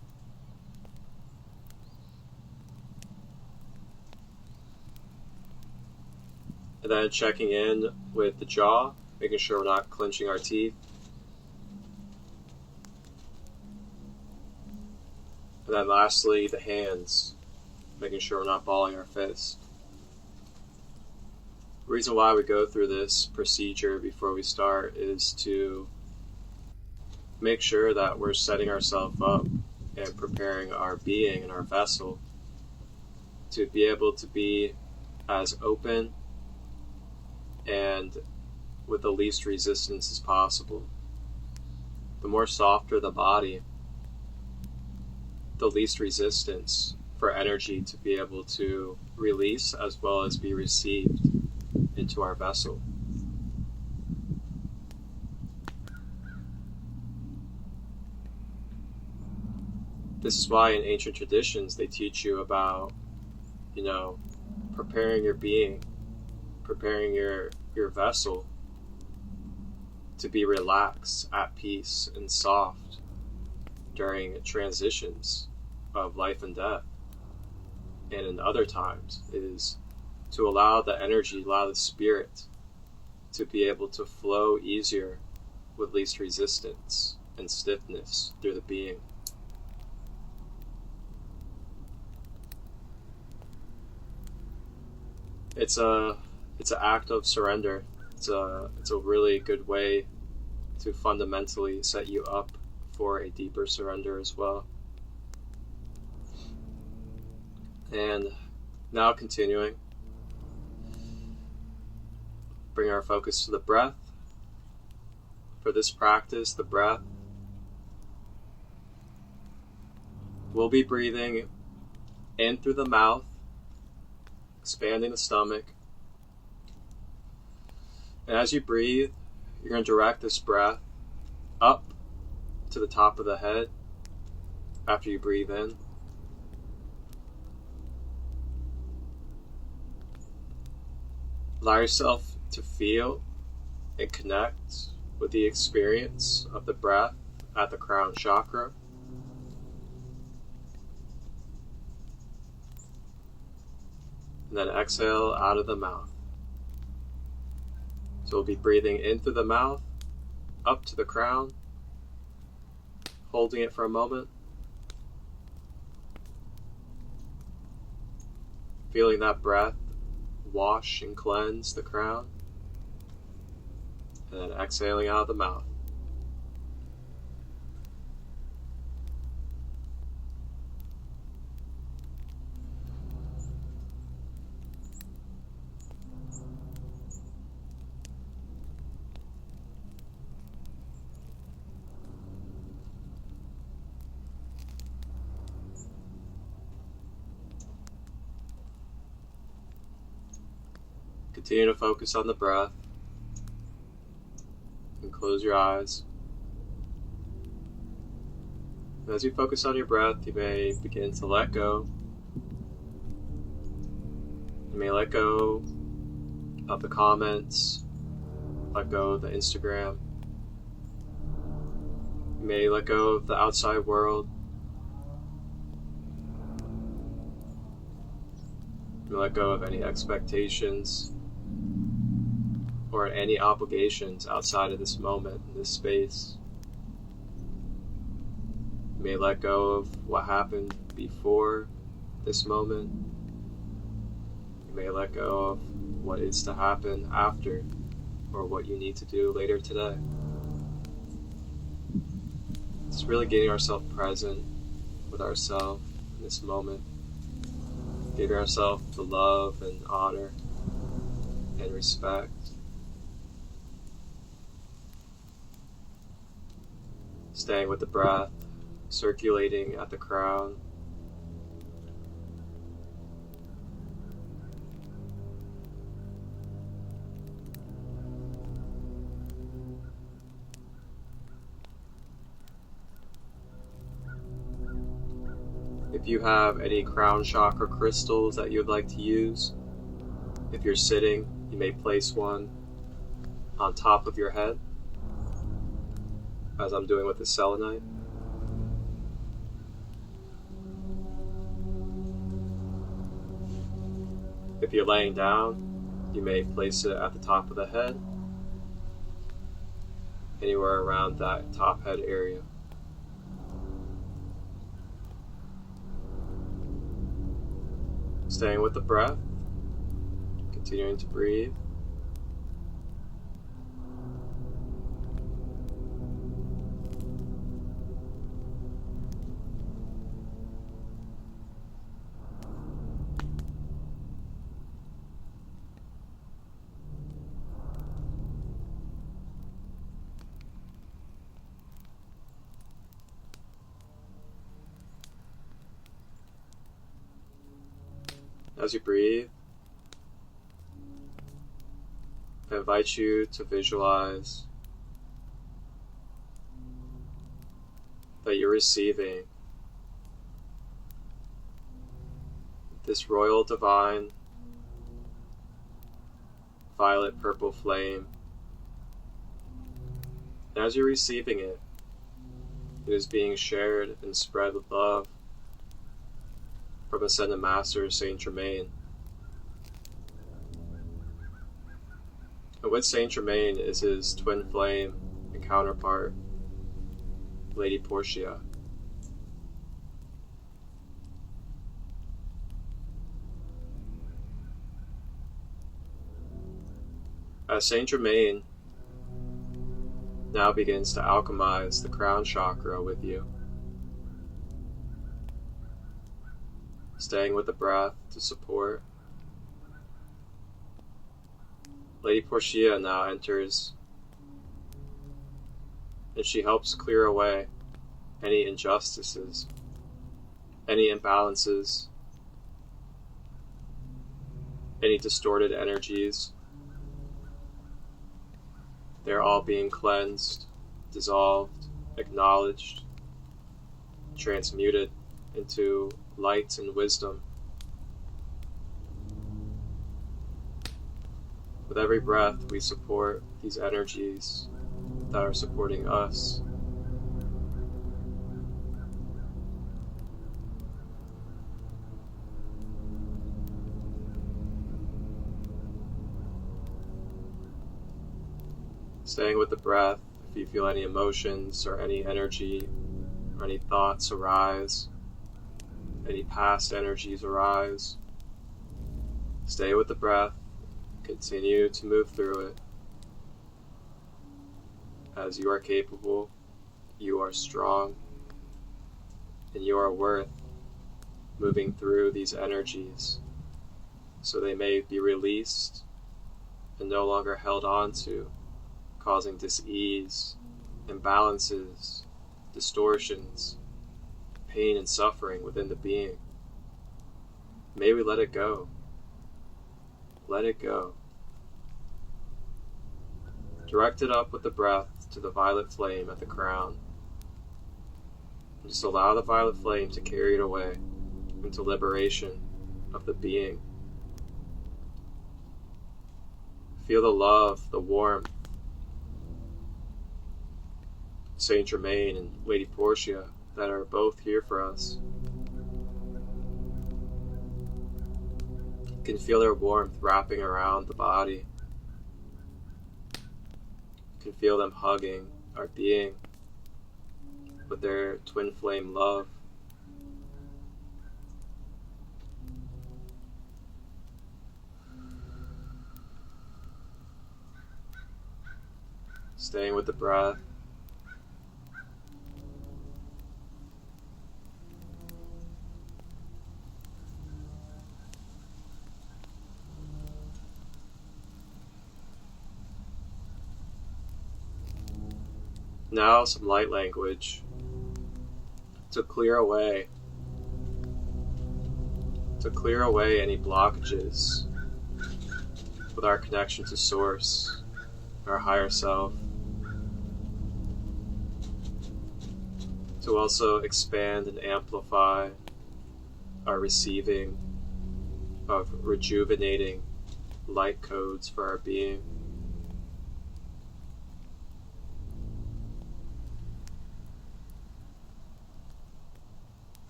And then checking in with the jaw, making sure we're not clenching our teeth. And then lastly, the hands, making sure we're not balling our fists. The reason why we go through this procedure before we start is to make sure that we're setting ourselves up and preparing our being and our vessel to be able to be as open and with the least resistance as possible. The more softer the body, the least resistance for energy to be able to release as well as be received into our vessel. This is why in ancient traditions they teach you about, preparing your being, preparing your vessel to be relaxed, at peace, and soft during transitions of life and death. And in other times is to allow the energy, allow the spirit to be able to flow easier with least resistance and stiffness through the being. It's an act of surrender. It's a really good way to fundamentally set you up for a deeper surrender as well. And now continuing, bring our focus to the breath. For this practice, the breath, we'll be breathing in through the mouth, expanding the stomach. And as you breathe, you're going to direct this breath up to the top of the head, after you breathe in. Allow yourself to feel and connect with the experience of the breath at the crown chakra. And then exhale out of the mouth. So we'll be breathing in through the mouth, up to the crown, holding it for a moment, feeling that breath wash and cleanse the crown, and then exhaling out of the mouth. Continue to focus on the breath and close your eyes. And as you focus on your breath, you may begin to let go. You may let go of the comments, let go of the Instagram. You may let go of the outside world. You may let go of any expectations or any obligations outside of this moment, in this space. You may let go of what happened before this moment. You may let go of what is to happen after, or what you need to do later today. It's really getting ourselves present with ourselves in this moment, giving ourselves the love and honor and respect. Staying with the breath, circulating at the crown. If you have any crown chakra crystals that you'd like to use, if you're sitting, you may place one on top of your head, as I'm doing with the selenite. If you're laying down, you may place it at the top of the head, anywhere around that top head area. Staying with the breath, continuing to breathe. As you breathe, I invite you to visualize that you're receiving this royal divine violet purple flame. And as you're receiving it, it is being shared and spread with love from Ascended Master Saint Germain. And with Saint Germain is his twin flame and counterpart, Lady Portia. As Saint Germain now begins to alchemize the crown chakra with you, staying with the breath to support, Lady Portia now enters, and she helps clear away any injustices, any imbalances, any distorted energies. They're all being cleansed, dissolved, acknowledged, transmuted into light and wisdom. With every breath, we support these energies that are supporting us. Staying with the breath, if you feel any emotions or any energy or any thoughts arise, any past energies arise, stay with the breath, continue to move through it. As you are capable, you are strong, and you are worth moving through these energies so they may be released and no longer held on to, causing dis-ease, imbalances, distortions, pain and suffering within the being. May we let it go. Let it go. Direct it up with the breath to the violet flame at the crown. And just allow the violet flame to carry it away into liberation of the being. Feel the love, the warmth. Saint Germain and Lady Portia that are both here for us. You can feel their warmth wrapping around the body. You can feel them hugging our being with their twin flame love. Staying with the breath. Now some light language to clear away any blockages with our connection to Source, our higher self, to also expand and amplify our receiving of rejuvenating light codes for our being.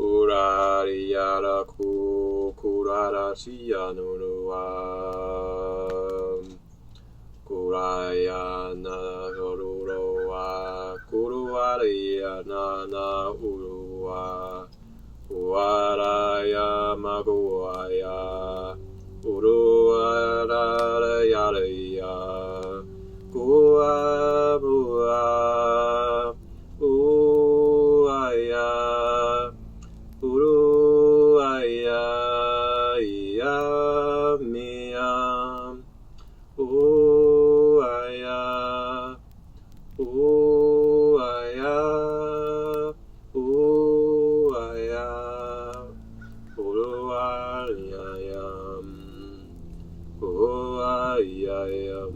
Kurariyara ku kurarashiya nunuwa kurayana gorurowa kuruwariyana na uruwa uwaraya maguaya uruwarayaraya kuamua uaya Uruaya iya miyam Uaya Uaya Uaya Uruayayam Uayayam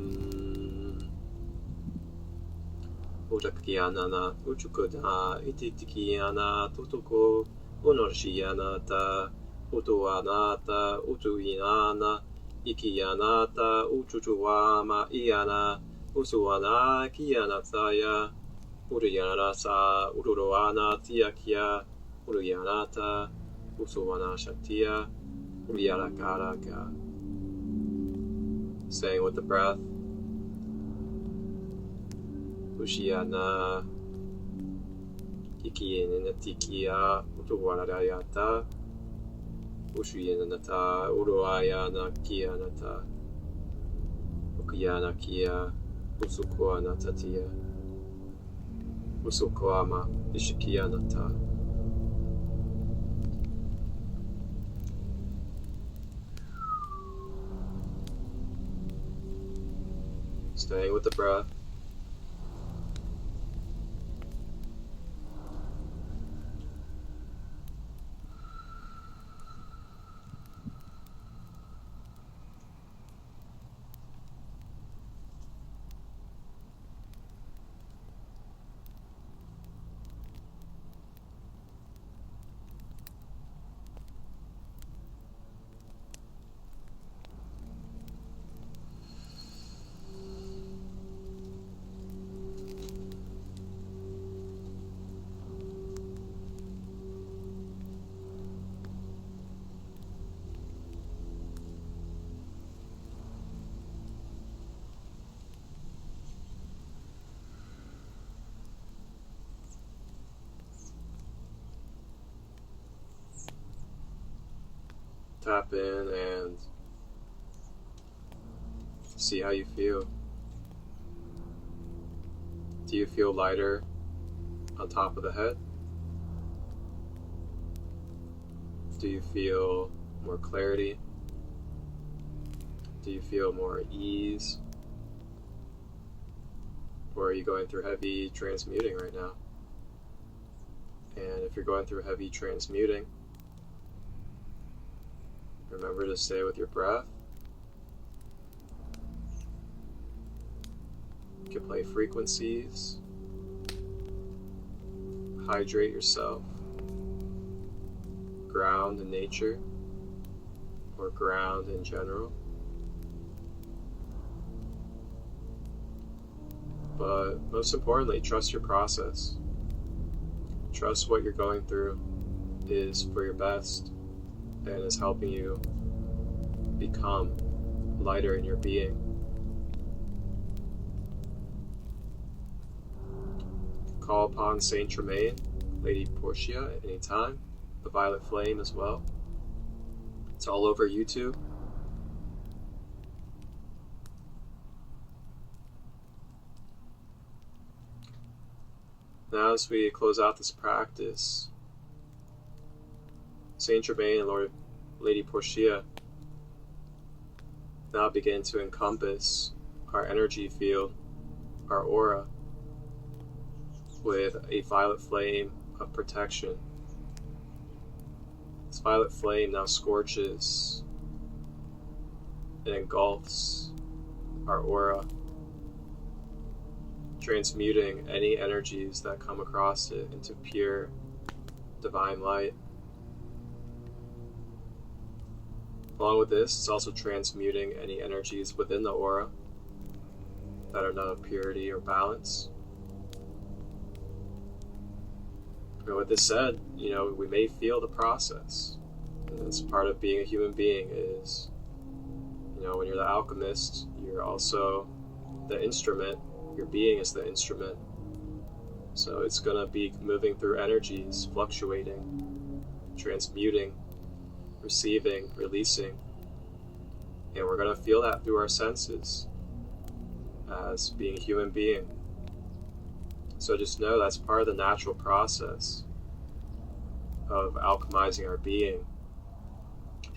Utakianana Uchukuda Ititikiana Tutuko Unorshiyanata, Utuanata, Utuinana, Ikiyanata, Uchuchuama, Iana, Usuana, Kiyanataya, Uriyanasa, Uruana, Tiakia, Uriyanata, Usuana Shaktia, Uriarakaraka. Saying with the breath, Ushiyana, Ikiyanatikia, Utuwarayata, Ushuyanata, Uruayana Kianata, Ukiyana Kia, Usukoanatatia, Usukoama, Ishikianata. Staying with the breath. tap in and see how you feel. Do you feel lighter on top of the head? Do you feel more clarity? Do you feel more ease? Or are you going through heavy transmuting right now? And if you're going through heavy transmuting, remember to stay with your breath. You can play frequencies, hydrate yourself, ground in nature, or ground in general. But most importantly, trust your process. Trust what you're going through is for your best and is helping you become lighter in your being. Call upon Saint Germain Lady Portia at any time. The Violet Flame as well. It's all over YouTube. Now, as we close out this practice, Saint Germain and Lady Portia now begin to encompass our energy field, our aura, with a violet flame of protection. This violet flame now scorches and engulfs our aura, transmuting any energies that come across it into pure divine light. Along with this, it's also transmuting any energies within the aura that are not of purity or balance. And with this said, we may feel the process. And that's part of being a human being is, when you're the alchemist, you're also the instrument. Your being is the instrument. So it's going to be moving through energies, fluctuating, transmuting, receiving, releasing. And we're going to feel that through our senses as being a human being. So just know that's part of the natural process of alchemizing our being,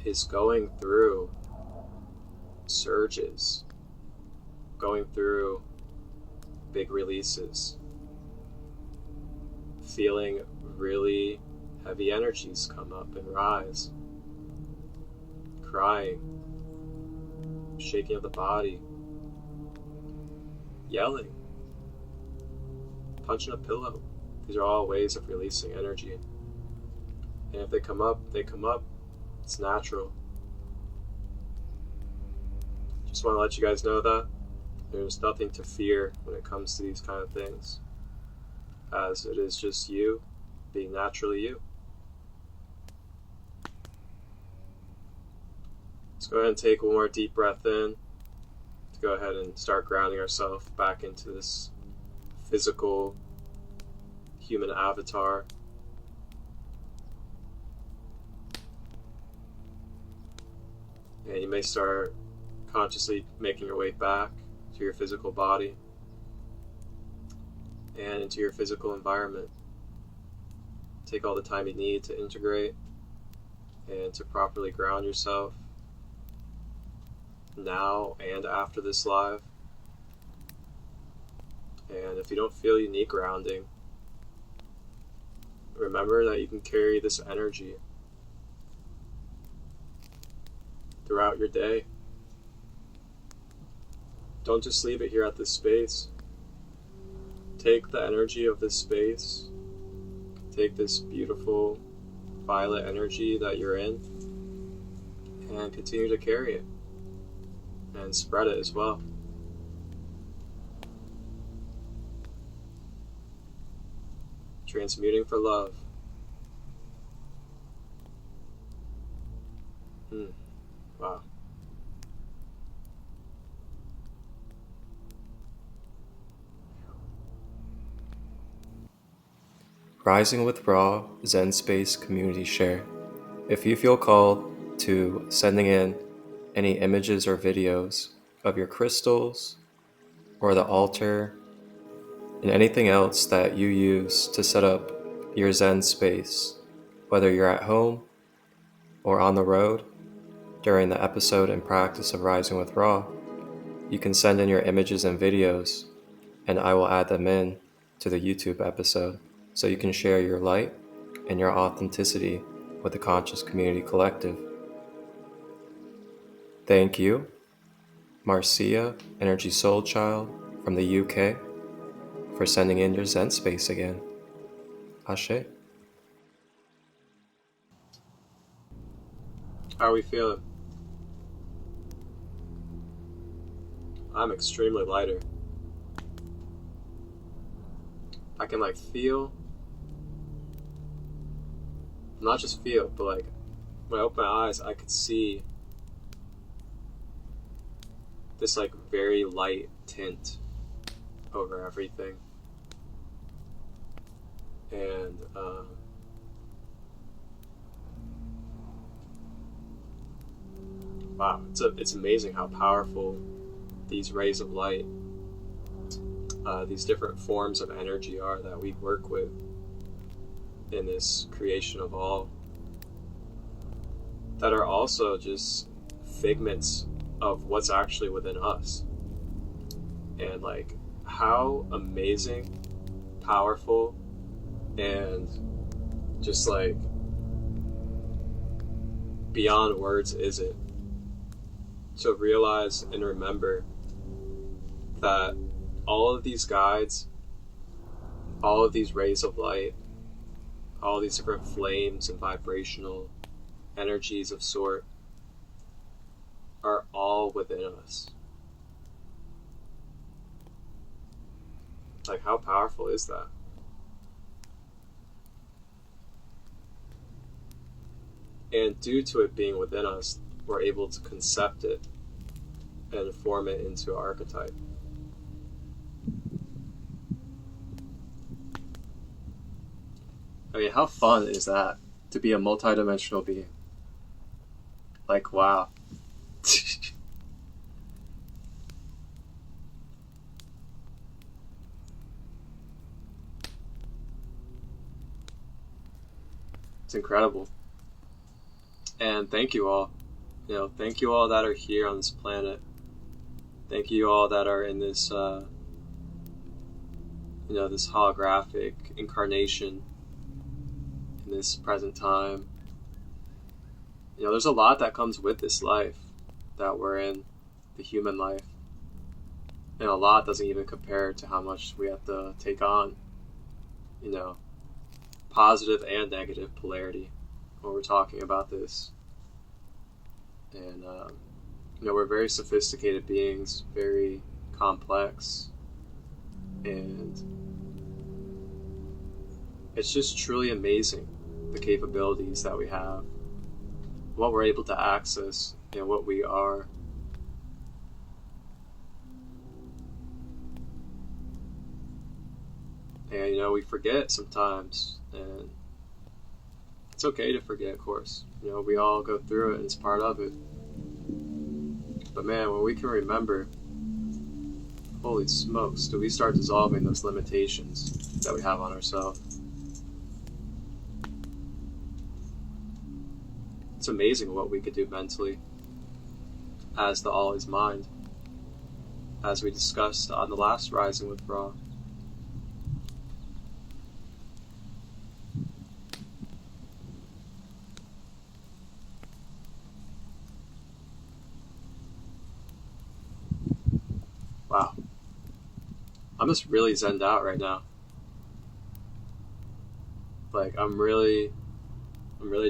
is going through surges, going through big releases, feeling really heavy energies come up and rise, crying, shaking of the body, yelling, punching a pillow. These are all ways of releasing energy. And if they come up, they come up. It's natural. Just want to let you guys know that there's nothing to fear when it comes to these kind of things, as it is just you being naturally you. Let's go ahead and take one more deep breath in to go ahead and start grounding ourselves back into this physical human avatar. And you may start consciously making your way back to your physical body and into your physical environment. Take all the time you need to integrate and to properly ground yourself now and after this live. And if you don't feel you need grounding, remember that you can carry this energy throughout your day. Don't just leave it here at this space. Take the energy of this space, take this beautiful violet energy that you're in, and continue to carry it and spread it as well. Transmuting for love. Wow. Rising with Raw Zen Space Community Share. If you feel called, to sending in any images or videos of your crystals or the altar and anything else that you use to set up your Zen space, whether you're at home or on the road during the episode and practice of Rising with Ra. You can send in your images and videos, and I will add them in to the YouTube episode so you can share your light and your authenticity with the Conscious Community Collective. Thank you, Marcia, Energy Soul Child from the UK, for sending in your Zen space again. Ashe. How are we feeling? I'm extremely lighter. I can feel, not just feel, but when I open my eyes, I could see this very light tint over everything. And wow, it's amazing how powerful these rays of light, these different forms of energy are that we work with in this creation of all, that are also just figments of what's actually within us. And how amazing, powerful, and just beyond words is it to realize and remember that all of these guides, all of these rays of light, all these different flames and vibrational energies of sort are all within us. How powerful is that? And due to it being within us, we're able to concept it and form it into archetype. I mean, how fun is that to be a multidimensional being? Wow. It's incredible. And thank you all. Thank you all that are here on this planet. Thank you all that are in this, this holographic incarnation in this present time. There's a lot that comes with this life that we're in, the human life. And a lot doesn't even compare to how much we have to take on, positive and negative polarity when we're talking about this. And, we're very sophisticated beings, very complex, and it's just truly amazing the capabilities that we have, what we're able to access, and what we are. And, we forget sometimes, and it's okay to forget, of course. We all go through it, and it's part of it. But man, when we can remember, holy smokes, do we start dissolving those limitations that we have on ourselves. It's amazing what we could do mentally as the all is mind, as we discussed on the last Rising with Ra. Wow. I'm just really zenned out right now. I'm really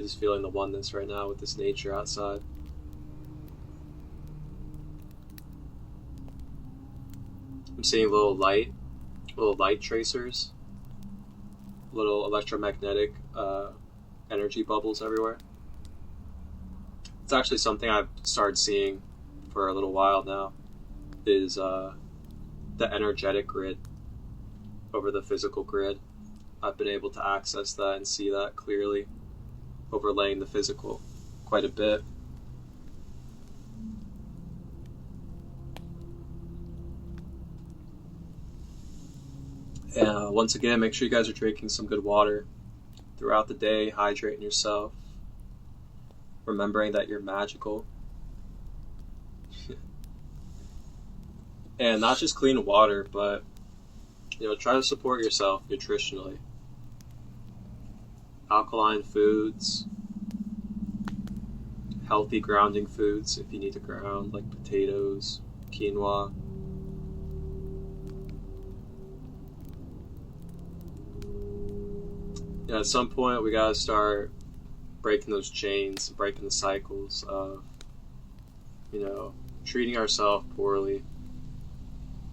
just feeling the oneness right now with this nature outside. I'm seeing little light tracers, little electromagnetic energy bubbles everywhere. It's actually something I've started seeing for a little while now, is the energetic grid over the physical grid. I've been able to access that and see that clearly, overlaying the physical quite a bit. Once again, make sure you guys are drinking some good water throughout the day, hydrating yourself, remembering that you're magical. And not just clean water, but try to support yourself nutritionally. Alkaline foods, healthy grounding foods if you need to ground, like potatoes, quinoa. At some point we gotta start breaking those chains, breaking the cycles of treating ourselves poorly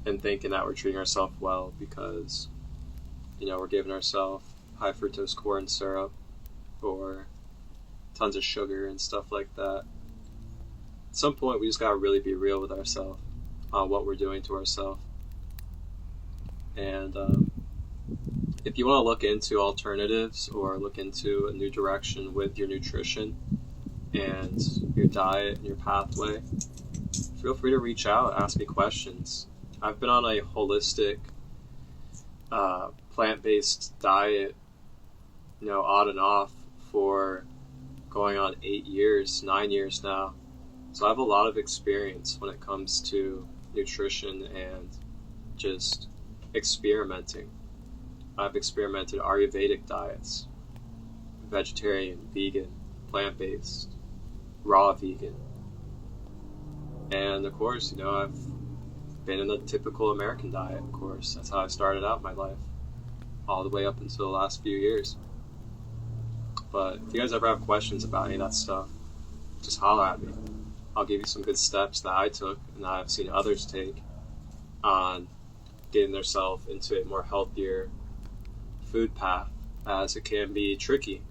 and thinking that we're treating ourselves well because we're giving ourselves high fructose corn syrup or tons of sugar and stuff like that. At some point we just gotta really be real with ourselves on what we're doing to ourselves. And if you want to look into alternatives or look into a new direction with your nutrition and your diet and your pathway, feel free to reach out, ask me questions. I've been on a holistic plant-based diet on and off for going on 8 years, 9 years now. So I have a lot of experience when it comes to nutrition and just experimenting. I've experimented Ayurvedic diets, vegetarian, vegan, plant-based, raw vegan. And of course, I've been in the typical American diet, of course. That's how I started out my life, all the way up until the last few years. But if you guys ever have questions about any of that stuff, just holler at me. I'll give you some good steps that I took and that I've seen others take on getting themselves into a more healthier food path, as it can be tricky,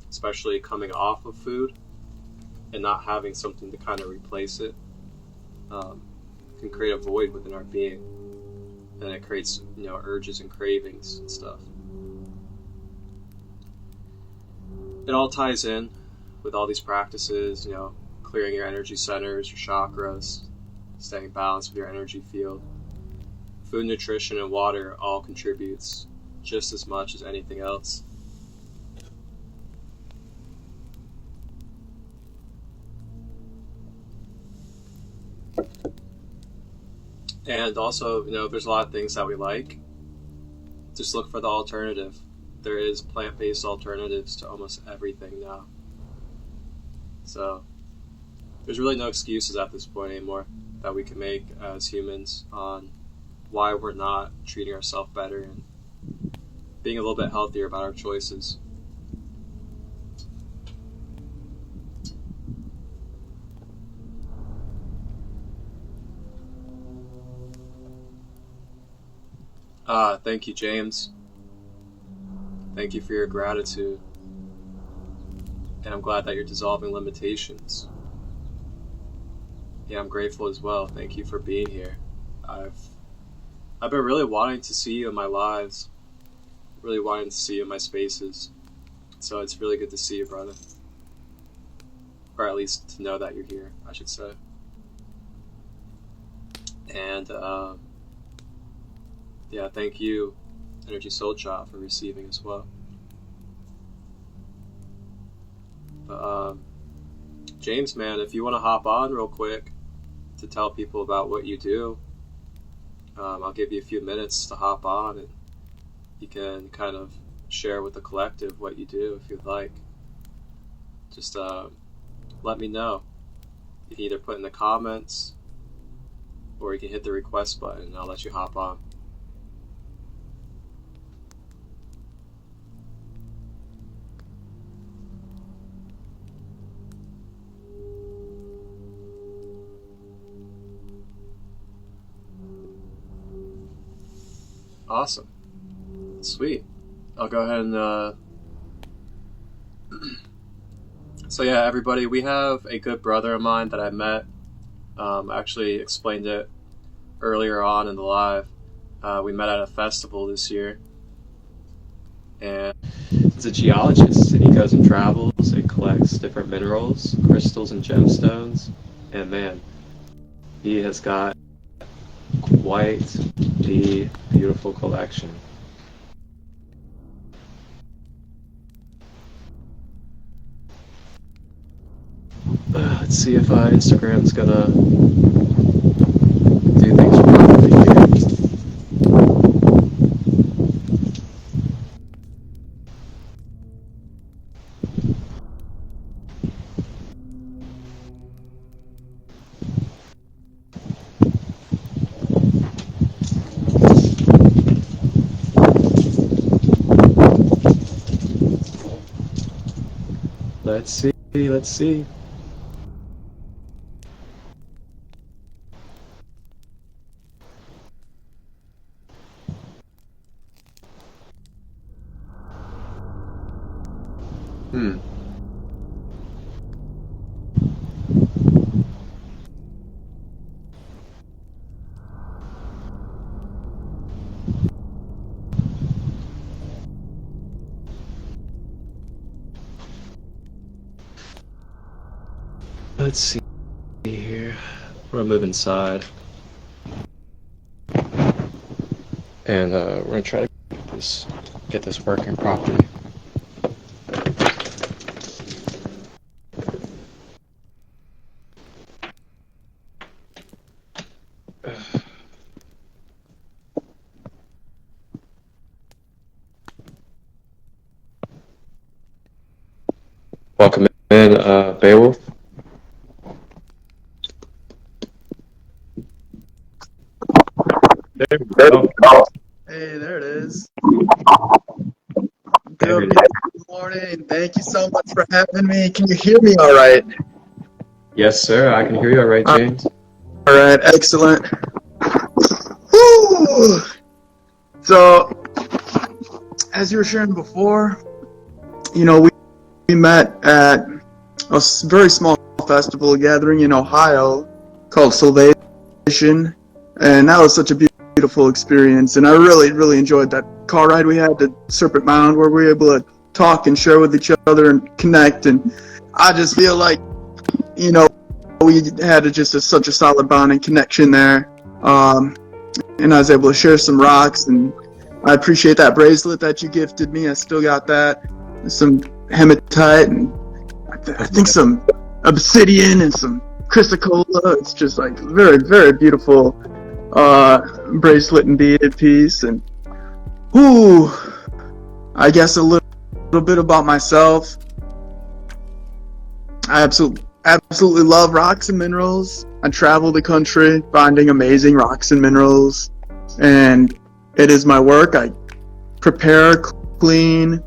especially coming off of food and not having something to kind of replace it. Can create a void within our being, and it creates urges and cravings and stuff. It all ties in with all these practices, clearing your energy centers, your chakras, staying balanced with your energy field. Food, nutrition, and water all contributes just as much as anything else. And also, there's a lot of things that we like. Just look for the alternative. There is plant-based alternatives to almost everything now. So there's really no excuses at this point anymore that we can make as humans on why we're not treating ourselves better and being a little bit healthier about our choices. Thank you, James. Thank you for your gratitude. And I'm glad that you're dissolving limitations. Yeah, I'm grateful as well. Thank you for being here. I've been really wanting to see you in my lives, really wanting to see you in my spaces. So it's really good to see you, brother. Or at least to know that you're here, I should say. And yeah, thank you, Energy Soul Child, for receiving as well. But James, man, if you want to hop on real quick to tell people about what you do, I'll give you a few minutes to hop on and you can kind of share with the collective what you do if you'd like. Just let me know. You can either put in the comments or you can hit the request button and I'll let you hop on. Awesome. Sweet. I'll go ahead and so yeah, everybody, we have a good brother of mine that I met. I actually explained it earlier on in the live. We met at a festival this year. And he's a geologist, and he goes and travels and collects different minerals, crystals, and gemstones. And man, he has got quite the beautiful collection. Let's see if Instagram's gonna do things properly here. Let's see, let's see. Let's see here. We're gonna move inside. And we're gonna try to get this working properly. Welcome in, Beowulf. There we go. Hey, there it is. There it Good morning. Thank you so much for having me. Can you hear me all right? Yes, sir. I can hear you all right, James. All right, excellent. Woo! So, as you were sharing before, you know, we met at a very small festival gathering in Ohio called Salvation, and that was such a beautiful experience. And I really enjoyed that car ride we had to Serpent Mound, where we were able to talk and share with each other and connect. And I just feel like, you know, we had such a solid bond and connection there. And I was able to share some rocks, and I appreciate that bracelet that you gifted me. I still got that. Some hematite, and I think some obsidian and some chrysocolla. It's just like very beautiful bracelet and beaded piece. And I guess a little bit about myself. I absolutely love rocks and minerals. I travel the country finding amazing rocks and minerals, and it is my work. I prepare, clean,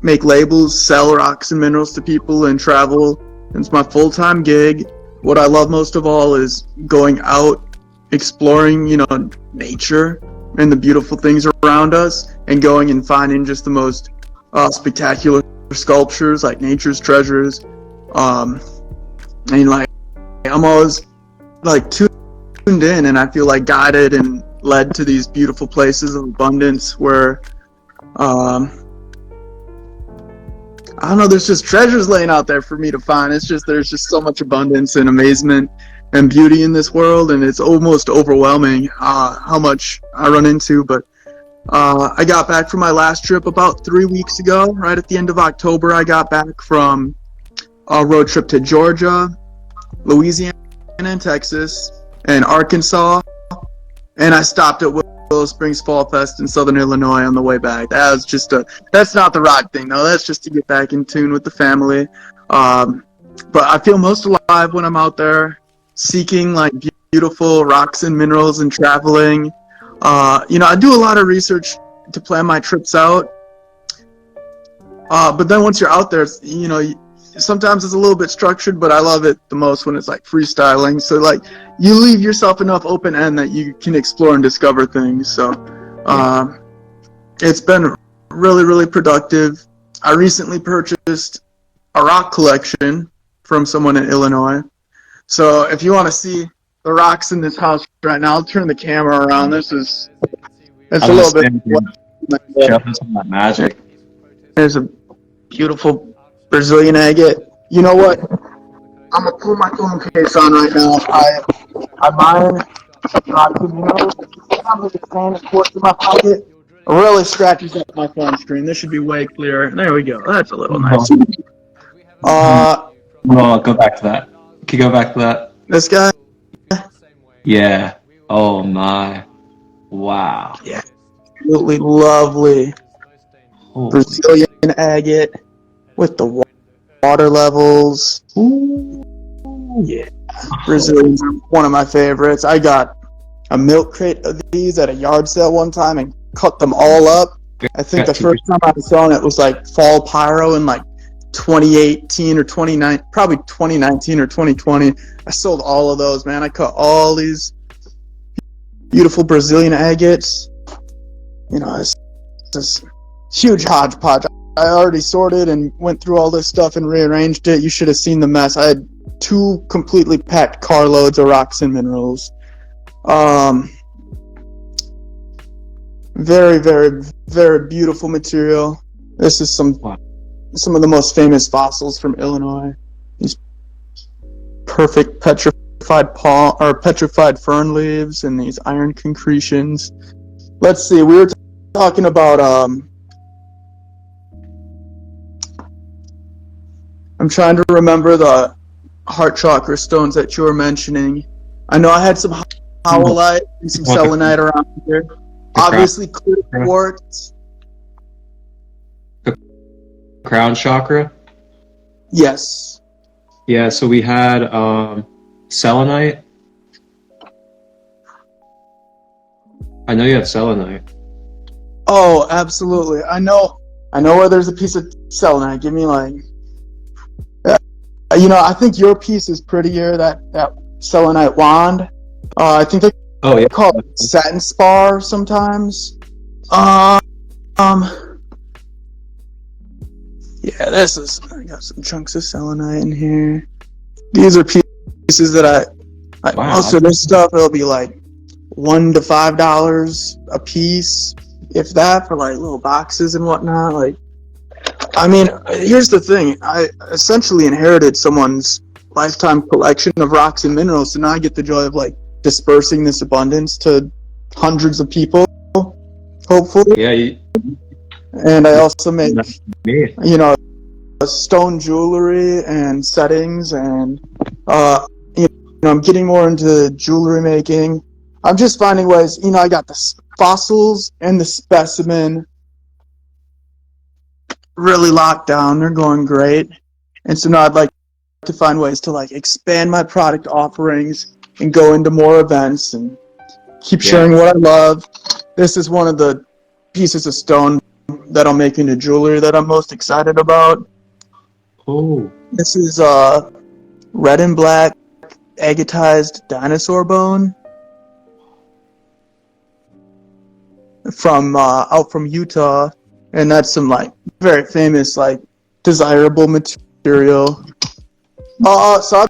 make labels, sell rocks and minerals to people, and travel. It's my full-time gig. What I love most of all is going out, exploring, you know, nature and the beautiful things around us, and going and finding just the most spectacular sculptures, like nature's treasures. And like, I'm always like tuned in, and I feel like guided and led to these beautiful places of abundance where I don't know, there's just treasures laying out there for me to find. There's just so much abundance and amazement and beauty in this world, and it's almost overwhelming how much I run into. But I got back from my last trip about 3 weeks ago. Right at the end of October, I got back from a road trip to Georgia, Louisiana, and Texas, and Arkansas, and I stopped at Willow Springs Fall Fest in Southern Illinois on the way back. That's not the rock thing, though. That's just to get back in tune with the family. But I feel most alive when I'm out there seeking like beautiful rocks and minerals and traveling. You know, I do a lot of research to plan my trips out. But then once you're out there, you know, sometimes it's a little bit structured, but I love it the most when it's like freestyling. So like you leave yourself enough open end that you can explore and discover things. So it's been really productive. I recently purchased a rock collection from someone in Illinois. So if you want to see the rocks in this house right now, I'll turn the camera around. It's a little bit. Magic. There's a beautiful Brazilian agate. You know what? I'm gonna pull my phone case on right now. I mine I'm just saying, of course, in my pocket. Really scratches up my phone screen. This should be way clearer. There we go. That's a little nice. Uh, Well, go back to that. Can you go back to that? this guy. Yeah. Oh my. Wow. Yeah, absolutely lovely Holy. Brazilian agate with the water levels. Ooh, yeah, Brazilians are one of my favorites. I got a milk crate of these at a yard sale one time and cut them all up. I think the first time I was selling it was like fall pyro in like 2018 or 29, probably 2019 or 2020. I sold all of those, man. I cut all these beautiful Brazilian agates. You know, it's this huge hodgepodge. I already sorted and went through all this stuff and rearranged it. You should have seen the mess. I had 2 completely packed carloads of rocks and minerals. Very, very, very beautiful material. This is some of the most famous fossils from Illinois. These perfect petrified fern leaves and these iron concretions. Let's see. We were talking about I'm trying to remember the heart chakra stones that you were mentioning. I know I had some howlite and some selenite around here. Obviously, clear quartz. The crown chakra? Yes. Yeah, so we had selenite. I know you have selenite. Oh, absolutely. I know where there's a piece of selenite. Give me like, I think your piece is prettier. That selenite wand. I think they call it satin spar sometimes. Yeah, I got some chunks of selenite in here. These are pieces that most of this stuff, it'll be like $1 to $5 a piece, if that, for like little boxes and whatnot. Like, I mean, here's the thing. I essentially inherited someone's lifetime collection of rocks and minerals, so now I get the joy of like dispersing this abundance to hundreds of people, hopefully. Yeah. And I also make, stone jewelry and settings, and I'm getting more into jewelry making. I'm just finding ways. I got the fossils and the specimen really locked down. They're going great, and so now I'd like to find ways to like expand my product offerings and go into more events and keep sharing what I love. This is one of the pieces of stone that I'll make into jewelry that I'm most excited about. Oh. This is red and black agatized dinosaur bone from out from Utah, and that's some like very famous like desirable material. So I've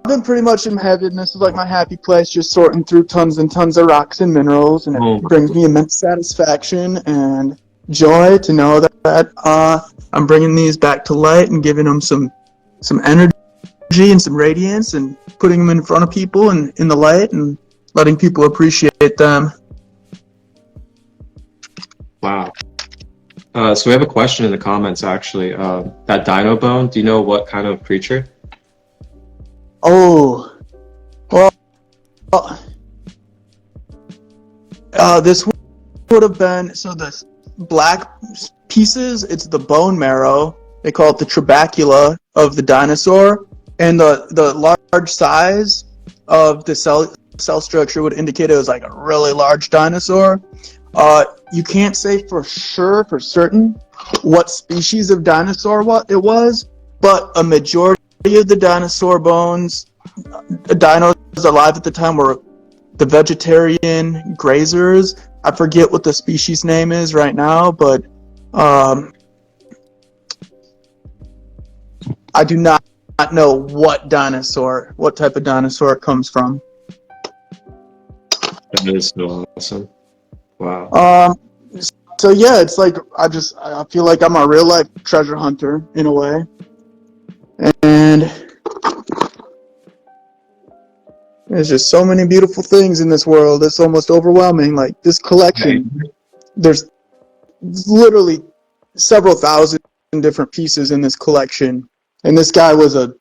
been pretty much in heaven. This is like my happy place, just sorting through tons and tons of rocks and minerals, and it brings me immense satisfaction and joy to know that I'm bringing these back to light and giving them some energy and some radiance and putting them in front of people and in the light and letting people appreciate them. Wow. So we have a question in the comments, actually. That dino bone, do you know what kind of creature? Oh, well, this would have been, so the black pieces, it's the bone marrow. They call it the trabecula of the dinosaur, and the large size of the cell structure would indicate it was like a really large dinosaur. You can't say for certain what species of dinosaur it was, but a majority of the dinosaur bones, dinos alive at the time, were the vegetarian grazers. I forget what the species name is right now, but I do not know what type of dinosaur it comes from. That is so awesome. Wow. So yeah, it's like I feel like I'm a real life treasure hunter in a way, and There's just so many beautiful things in this world. It's almost overwhelming. Like this collection, there's literally several thousand different pieces in this collection. And this guy was a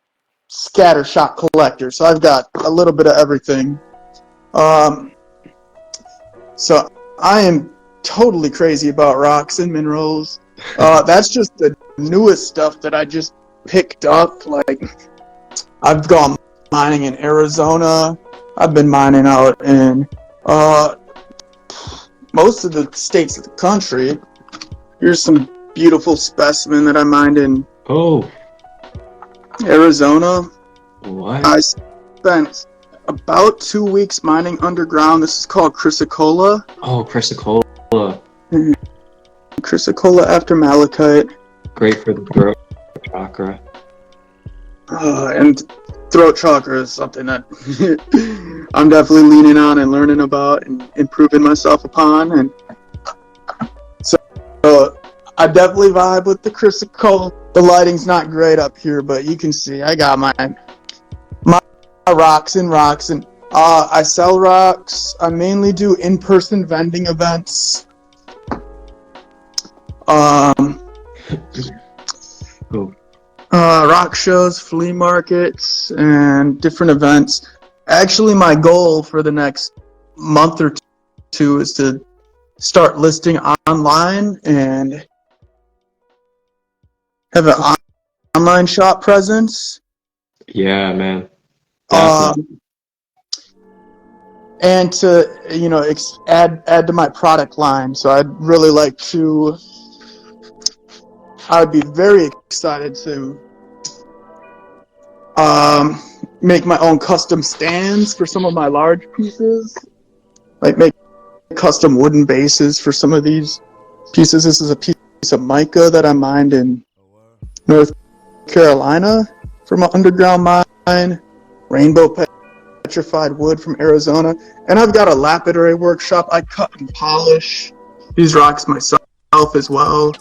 scattershot collector, so I've got a little bit of everything. So I am totally crazy about rocks and minerals. That's just the newest stuff that I just picked up. Like, I've gone mining in Arizona. I've been mining out in most of the states of the country. Here's some beautiful specimen that I mined in Arizona. What? I spent about 2 weeks mining underground. This is called chrysocolla. Oh, chrysocolla. Chrysocolla after malachite. Great for the throat chakra. And throat chakra is something that I'm definitely leaning on and learning about and improving myself upon. And so I definitely vibe with the chrysocolla. The lighting's not great up here, but you can see I got my rocks, and I sell rocks. I mainly do in-person vending events. Rock shows, flea markets, and different events. Actually, my goal for the next month or two is to start listing online and have an online shop presence. Yeah, man. And to add to my product line. So I'd really like to. I would be very excited to make my own custom stands for some of my large pieces. Like make custom wooden bases for some of these pieces. This is a piece of mica that I mined in North Carolina from an underground mine. Rainbow petrified wood from Arizona. And I've got a lapidary workshop. I cut and polish these rocks myself as well.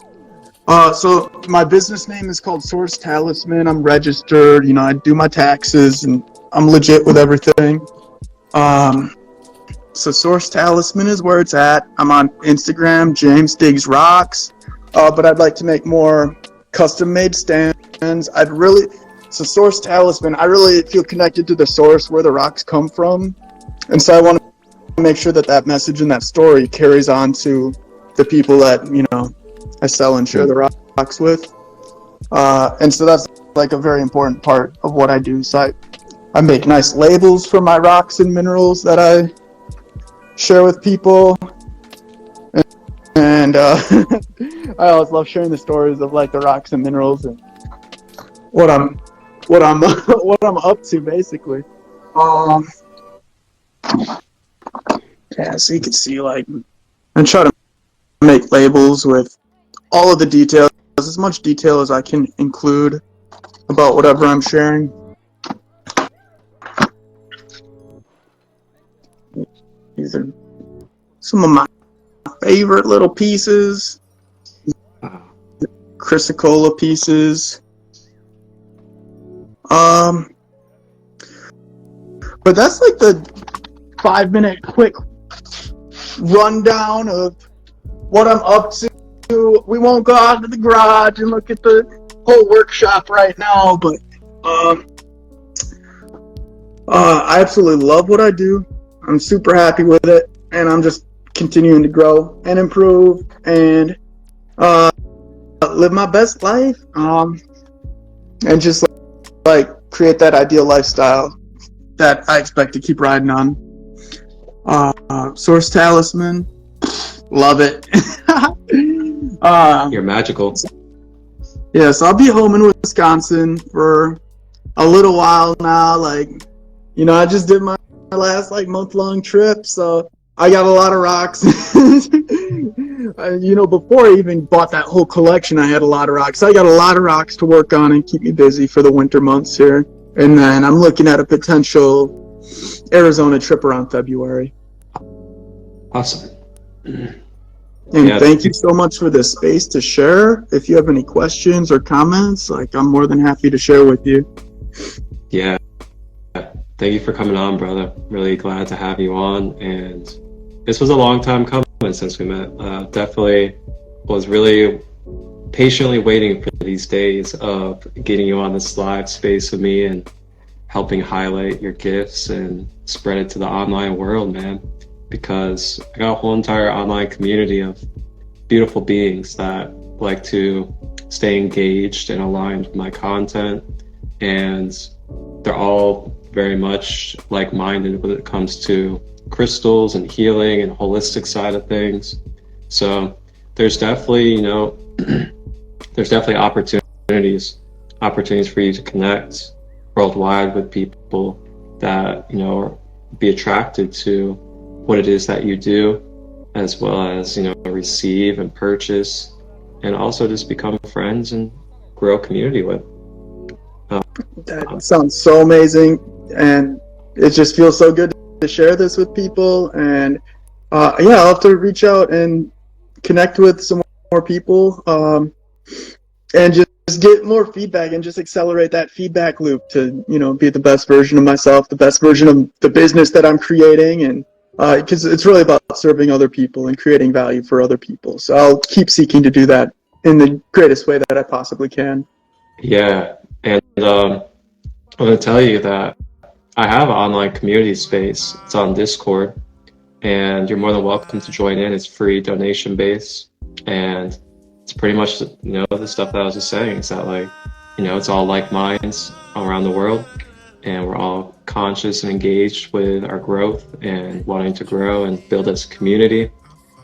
So my business name is called Source Talisman. I'm registered, I do my taxes, and I'm legit with everything. So Source Talisman is where it's at. I'm on Instagram, James Diggs Rocks. But I'd like to make more custom-made stands. So Source Talisman, I really feel connected to the source where the rocks come from. And so I want to make sure that message and that story carries on to the people that, I sell and share the rocks with. And so that's like a very important part of what I do. So I make nice labels for my rocks and minerals that I share with people. And I always love sharing the stories of like the rocks and minerals and what I'm up to basically. Yeah, so you can see like and try to make labels with all of the details, as much detail as I can include about whatever I'm sharing. These are some of my favorite little pieces. Chrysocolla pieces. But that's like the 5-minute quick rundown of what I'm up to. We won't go out to the garage and look at the whole workshop right now, but I absolutely love what I do. I'm super happy with it, and I'm just continuing to grow and improve and live my best life, and just like create that ideal lifestyle that I expect to keep riding on. Source Talisman, love it. You're magical. Yes, I'll be home in Wisconsin for a little while now. Like, I just did my last month-long trip, so I got a lot of rocks. Before I even bought that whole collection, I had a lot of rocks. I got a lot of rocks to work on and keep me busy for the winter months here. And then I'm looking at a potential Arizona trip around February. Awesome. And thank you so much for this space to share. If you have any questions or comments, I'm more than happy to share with you. Yeah. Thank you for coming on, brother. Really glad to have you on. And this was a long time coming since we met. Definitely was really patiently waiting for these days of getting you on this live space with me and helping highlight your gifts and spread it to the online world, man. Because I got a whole entire online community of beautiful beings that like to stay engaged and aligned with my content. And they're all very much like-minded when it comes to crystals and healing and holistic side of things. So there's definitely, there's definitely opportunities for you to connect worldwide with people that, be attracted to what it is that you do, as well as, receive and purchase, and also just become friends and grow a community with. That sounds so amazing, and it just feels so good to share this with people. And I'll have to reach out and connect with some more people, and just get more feedback and just accelerate that feedback loop to be the best version of myself, the best version of the business that I'm creating. And because it's really about serving other people and creating value for other people. So I'll keep seeking to do that in the greatest way that I possibly can. Yeah, and I'm going to tell you that I have an online community space. It's on Discord, and you're more than welcome to join in. It's free, donation based, and it's pretty much the stuff that I was just saying. Is that it's all like minds around the world, and we're all conscious and engaged with our growth and wanting to grow and build as a community.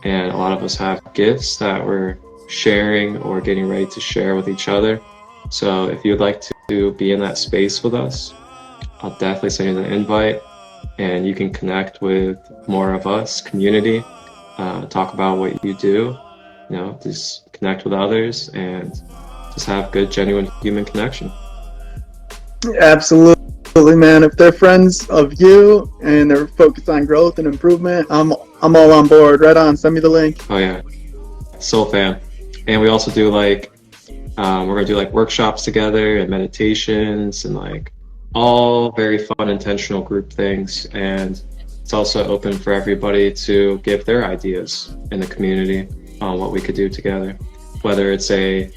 And a lot of us have gifts that we're sharing or getting ready to share with each other. So if you'd like to be in that space with us, I'll definitely send you the invite, and you can connect with more of us, community, talk about what you do, just connect with others and just have good, genuine human connection. Absolutely, man. If they're friends of you and they're focused on growth and improvement, I'm all on board. Right on. Send me the link. Oh yeah, soul fan. And we also do we're gonna do workshops together and meditations and all very fun, intentional group things. And it's also open for everybody to give their ideas in the community on what we could do together, whether it's a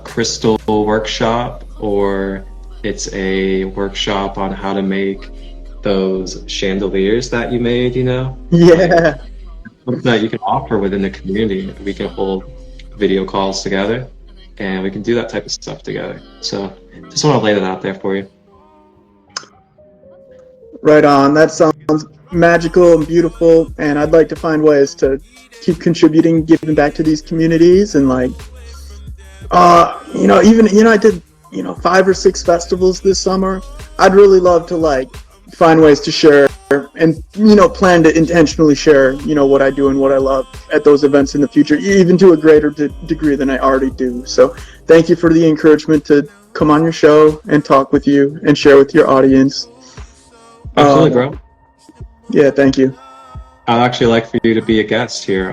crystal workshop, or it's a workshop on how to make those chandeliers that you made, Yeah. something that you can offer within the community. We can hold video calls together, and we can do that type of stuff together. So just want to lay that out there for you. Right on. That sounds magical and beautiful, and I'd like to find ways to keep contributing, giving back to these communities. And I did 5 or 6 festivals this summer. I'd really love to find ways to share and plan to intentionally share what I do and what I love at those events in the future, even to a greater degree than I already do. So thank you for the encouragement to come on your show and talk with you and share with your audience. Absolutely, bro. Yeah, thank you. I'd actually like for you to be a guest here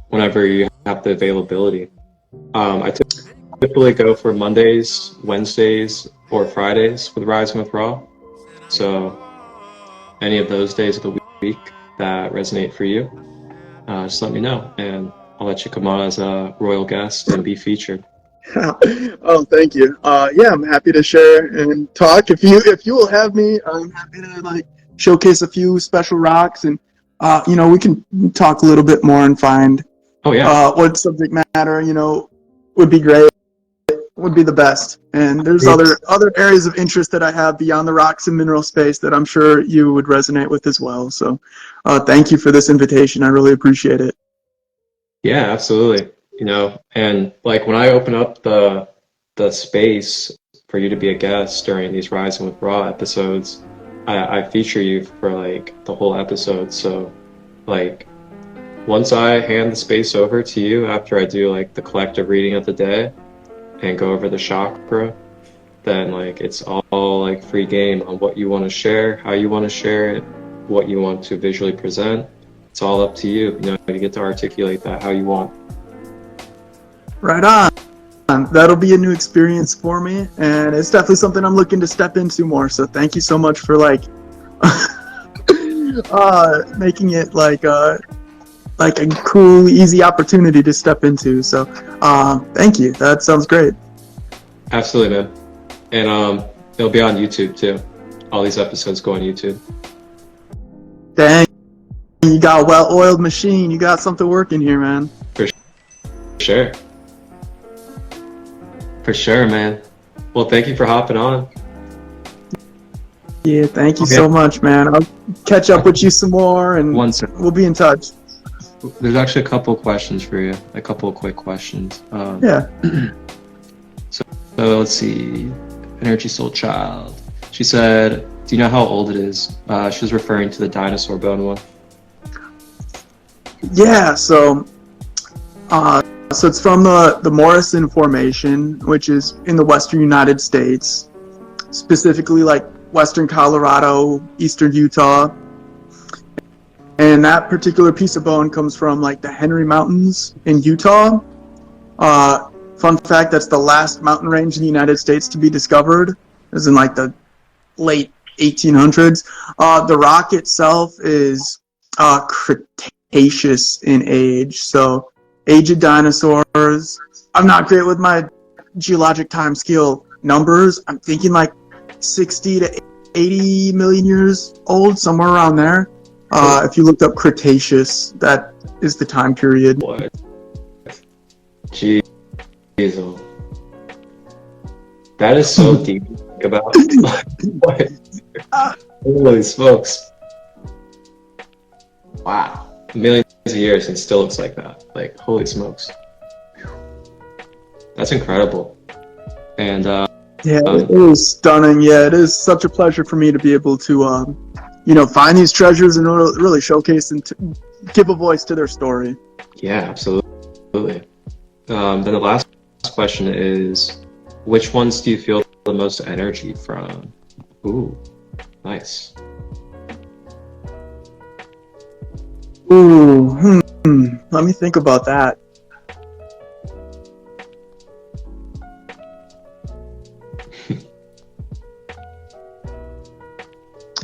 whenever you have the availability. I typically go for Mondays, Wednesdays, or Fridays with Rising with Raw. So any of those days of the week that resonate for you, just let me know, and I'll let you come on as a royal guest and be featured. Oh, thank you. I'm happy to share and talk. If you will have me, I'm happy to showcase a few special rocks, and we can talk a little bit more and find what subject matter would be great, would be the best. And there's other areas of interest that I have beyond the rocks and mineral space that I'm sure you would resonate with as well. So thank you for this invitation. I really appreciate it. Yeah, absolutely. And when I open up the space for you to be a guest during these Rising with Raw episodes, I feature you for the whole episode. So once I hand the space over to you after I do the collective reading of the day and go over the chakra, then it's all free game on what you want to share, how you want to share it, what you want to visually present. It's all up to you. You get to articulate that how you want. Right on. That'll be a new experience for me, and it's definitely something I'm looking to step into more. So thank you so much for like making it like a cool, easy opportunity to step into. So thank you. That sounds great. Absolutely, man. And it'll be on YouTube too. All these episodes go on YouTube. Dang, you got a well-oiled machine. You got something working here, man. For sure. For sure, man. Well, thank you for hopping on. Yeah, thank you so much, man. I'll catch up with you some more, and we'll be in touch. There's actually a couple of questions for you. A couple of quick questions. Yeah. So let's see. Energy Soul Child. She said, do you know how old it is? She was referring to the dinosaur bone one. Yeah, so it's from the Morrison Formation, which is in the western United States, specifically like western Colorado, eastern Utah. And that particular piece of bone comes from like the Henry Mountains in Utah. Fun fact, that's the last mountain range in the United States to be discovered. It was in like the late 1800s. The rock itself is Cretaceous in age, so age of dinosaurs. I'm not great with my geologic time scale numbers. I'm thinking like 60 to 80 million years old, somewhere around there. If you looked up Cretaceous, that is the time period. What? Jeez. That is so deep to think about. What? Holy smokes. Wow. Millions of years and still looks like that. Like, holy smokes. That's incredible. And yeah, it is stunning. Yeah, it is such a pleasure for me to be able to find these treasures and really showcase and give a voice to their story. Yeah, absolutely. Then the last question is, which ones do you feel the most energy from? Ooh, nice. Ooh, let me think about that.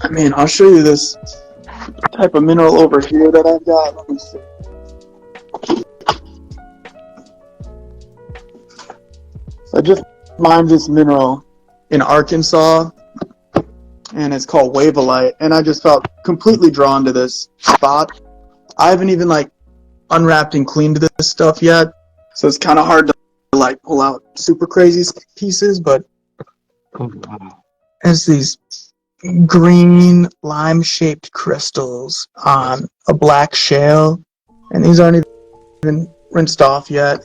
I mean, I'll show you this type of mineral over here that I've got. Let me see. So I just mined this mineral in Arkansas, and it's called wavelite, and I just felt completely drawn to this spot. I haven't even like unwrapped and cleaned this stuff yet, so it's kind of hard to like pull out super crazy pieces, but it's these green lime-shaped crystals on a black shale, and these aren't even rinsed off yet.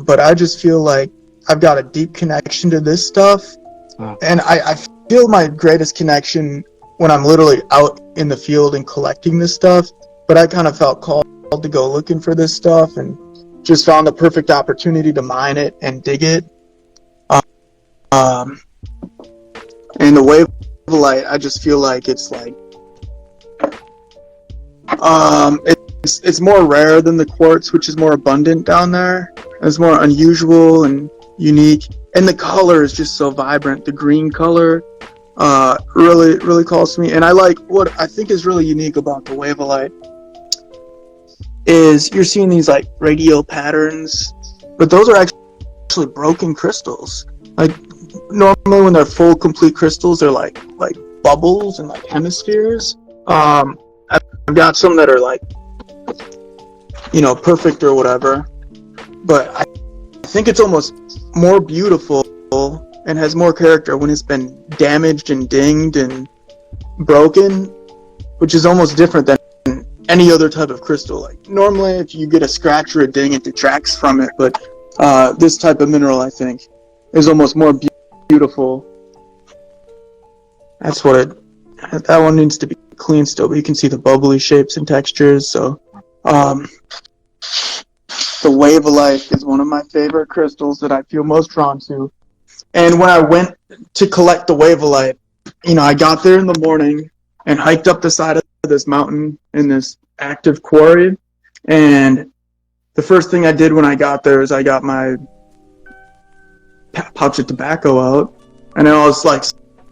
But I just feel like I've got a deep connection to this stuff, and I feel my greatest connection when I'm literally out in the field and collecting this stuff. But I kind of felt called to go looking for this stuff, and just found the perfect opportunity to mine it and dig it. And the wavelite, I just feel like it's like it's more rare than the quartz, which is more abundant down there. It's more unusual and unique, and the color is just so vibrant. The green color really calls to me. And I like what I think is really unique about the wavelite is you're seeing these like radial patterns, but those are actually broken crystals. Like normally when they're full complete crystals, they're like bubbles and like hemispheres. I've got some that are like perfect or whatever, but I think it's almost more beautiful and has more character when it's been damaged and dinged and broken, which is almost different than any other type of crystal. Like normally if you get a scratch or a ding, it detracts from it, but this type of mineral I think is almost more beautiful. That's what that one needs to be clean still, but you can see the bubbly shapes and textures. So the wavelite is one of my favorite crystals that I feel most drawn to. And when I went to collect the wavelite, I got there in the morning and hiked up the side of this mountain in this active quarry, and the first thing I did when I got there is I got my pouch of tobacco out, and I was like,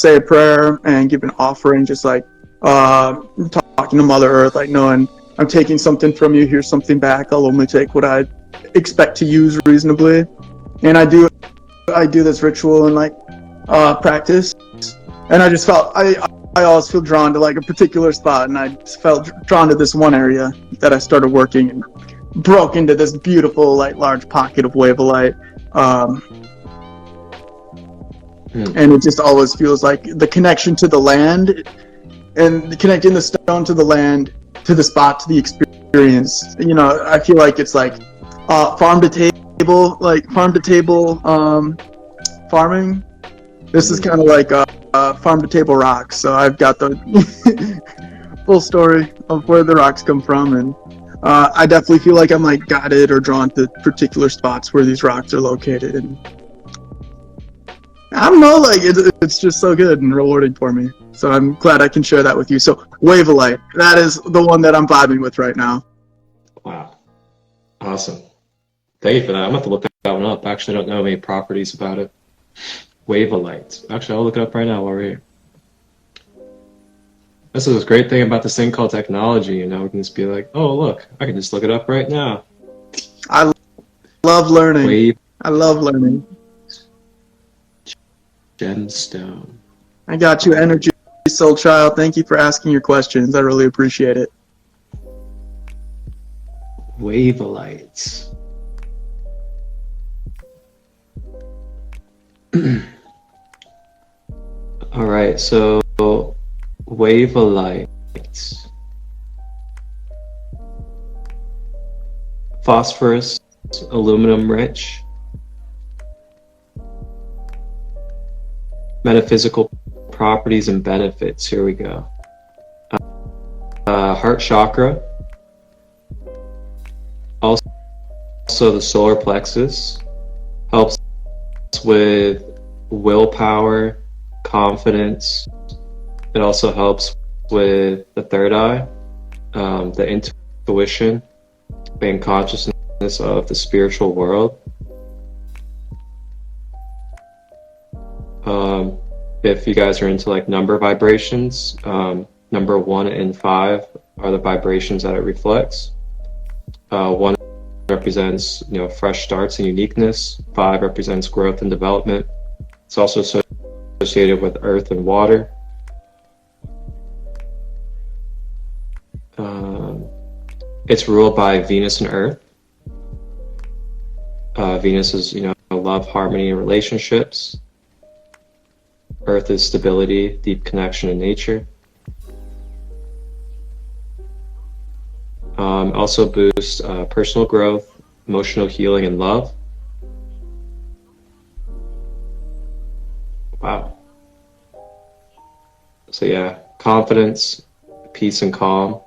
say a prayer and give an offering, just like talking to Mother Earth, like knowing I'm taking something from you, here's something back. I'll only take what I expect to use reasonably. And I do this ritual and like practice, and I just felt I always feel drawn to like a particular spot, and I just felt drawn to this one area that I started working and broke into this beautiful like large pocket of wave of light. And it just always feels like the connection to the land and connecting the stone to the land, to the spot, to the experience. You know, I feel like it's like farm to table farming. This is kind of like farm to table rocks. So I've got the full story of where the rocks come from, and I definitely feel like I'm like guided or drawn to particular spots where these rocks are located, and I don't know, like it's just so good and rewarding for me. So I'm glad I can share that with you. So Wave of Light, that is the one that I'm vibing with right now. Wow. Awesome. Thank you for that. I'm going to have to look that one up. I actually don't know any properties about it. Wave of Light. Actually, I'll look it up right now while we're here. This is a great thing about this thing called technology. You know, we can just be like, oh, look, I can just look it up right now. I love learning. Wave. I love learning. Gemstone. I got you, Energy Soul Child. Thank you for asking your questions. I really appreciate it. Wave of Lights. All right, so Wave of Lights. Phosphorus, aluminum rich. Metaphysical properties and benefits. Here we go. Heart chakra. Also the solar plexus. Helps with willpower, confidence. It also helps with the third eye, the intuition and consciousness of the spiritual world. If you guys are into like number vibrations, number 1 and 5 are the vibrations that it reflects. 1 represents, you know, fresh starts and uniqueness. 5 represents growth and development. It's also associated with earth and water. It's ruled by Venus and Earth. Venus is, you know, love, harmony, and relationships. Earth is stability, deep connection to nature. Also boosts personal growth, emotional healing, and love. Wow. So yeah, confidence, peace, and calm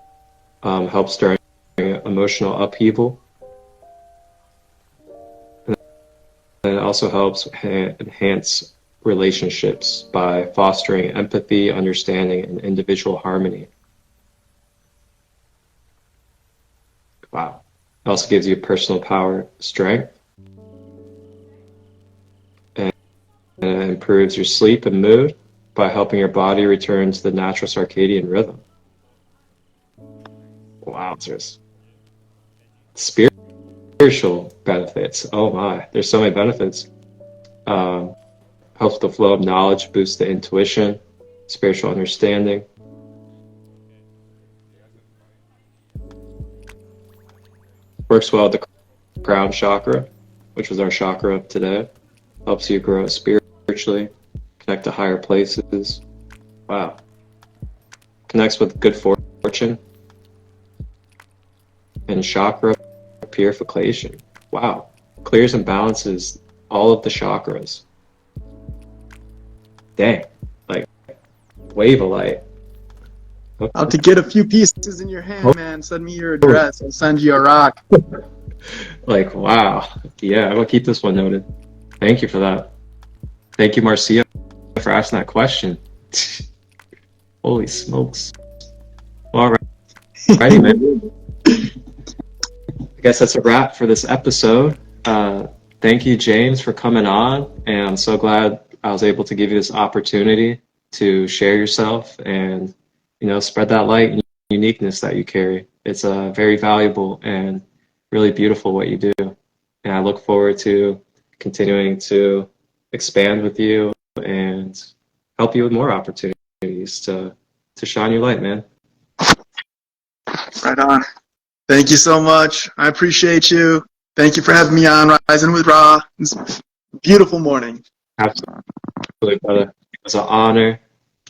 helps during emotional upheaval. And it also helps enhance relationships by fostering empathy, understanding, and individual harmony. Wow. It also gives you personal power, strength, and it improves your sleep and mood by helping your body return to the natural circadian rhythm. Wow, there's spiritual benefits. Oh my, there's so many benefits. Helps the flow of knowledge, boosts the intuition, spiritual understanding. Works well with the crown chakra, which was our chakra of today. Helps you grow spiritually, connect to higher places. Wow. Connects with good fortune. And chakra purification. Wow. Clears and balances all of the chakras. Dang, like wave of light. Okay. Out to get a few pieces in your hand, man. Send me your address. I'll send you a rock. Like, wow. Yeah, I'm gonna keep this one noted. Thank you for that. Thank you, Marcia, for asking that question. Holy smokes. All right. Righty, man. I guess that's a wrap for this episode. Thank you, James, for coming on. And I'm so glad I was able to give you this opportunity to share yourself and, spread that light and uniqueness that you carry. It's very valuable and really beautiful what you do. And I look forward to continuing to expand with you and help you with more opportunities to shine your light, man. Right on. Thank you so much. I appreciate you. Thank you for having me on Rising with Ra. It's a beautiful morning. Absolutely, brother. It was an honor.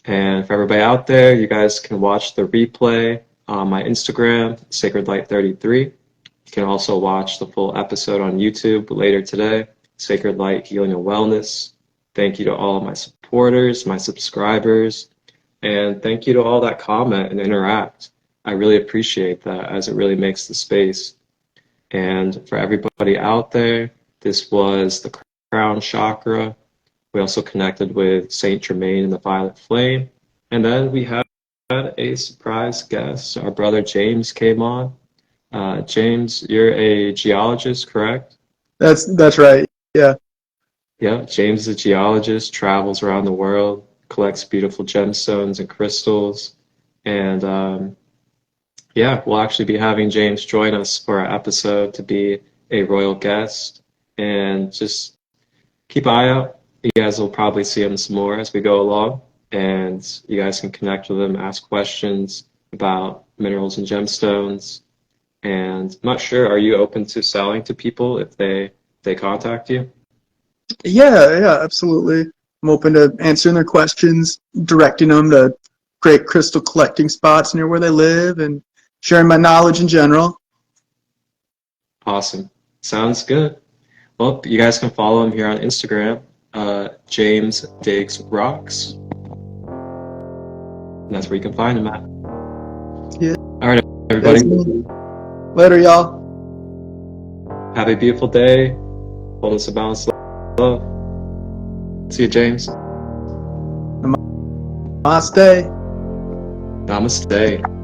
And for everybody out there, you guys can watch the replay on my Instagram, Sacred Light 33. You can also watch the full episode on YouTube later today, Sacred Light Healing and Wellness. Thank you to all of my supporters, my subscribers, and thank you to all that comment and interact. I really appreciate that, as it really makes the space. And for everybody out there, this was the Crown Chakra. We also connected with Saint Germain and the Violet Flame. And then we had a surprise guest. Our brother James came on. James, you're a geologist, correct? That's right. Yeah. Yeah, James is a geologist, travels around the world, collects beautiful gemstones and crystals. And we'll actually be having James join us for our episode to be a royal guest. And just keep an eye out. You guys will probably see him some more as we go along. And you guys can connect with him, ask questions about minerals and gemstones. And I'm not sure, are you open to selling to people if they contact you? Yeah, absolutely. I'm open to answering their questions, directing them to great crystal collecting spots near where they live, and sharing my knowledge in general. Awesome. Sounds good. Well, you guys can follow him here on Instagram, James Digs Rocks. And that's where you can find him at. Yeah. All right, everybody. Later, y'all. Have a beautiful day. Wholeness and balance, love. See you, James. Namaste. Namaste.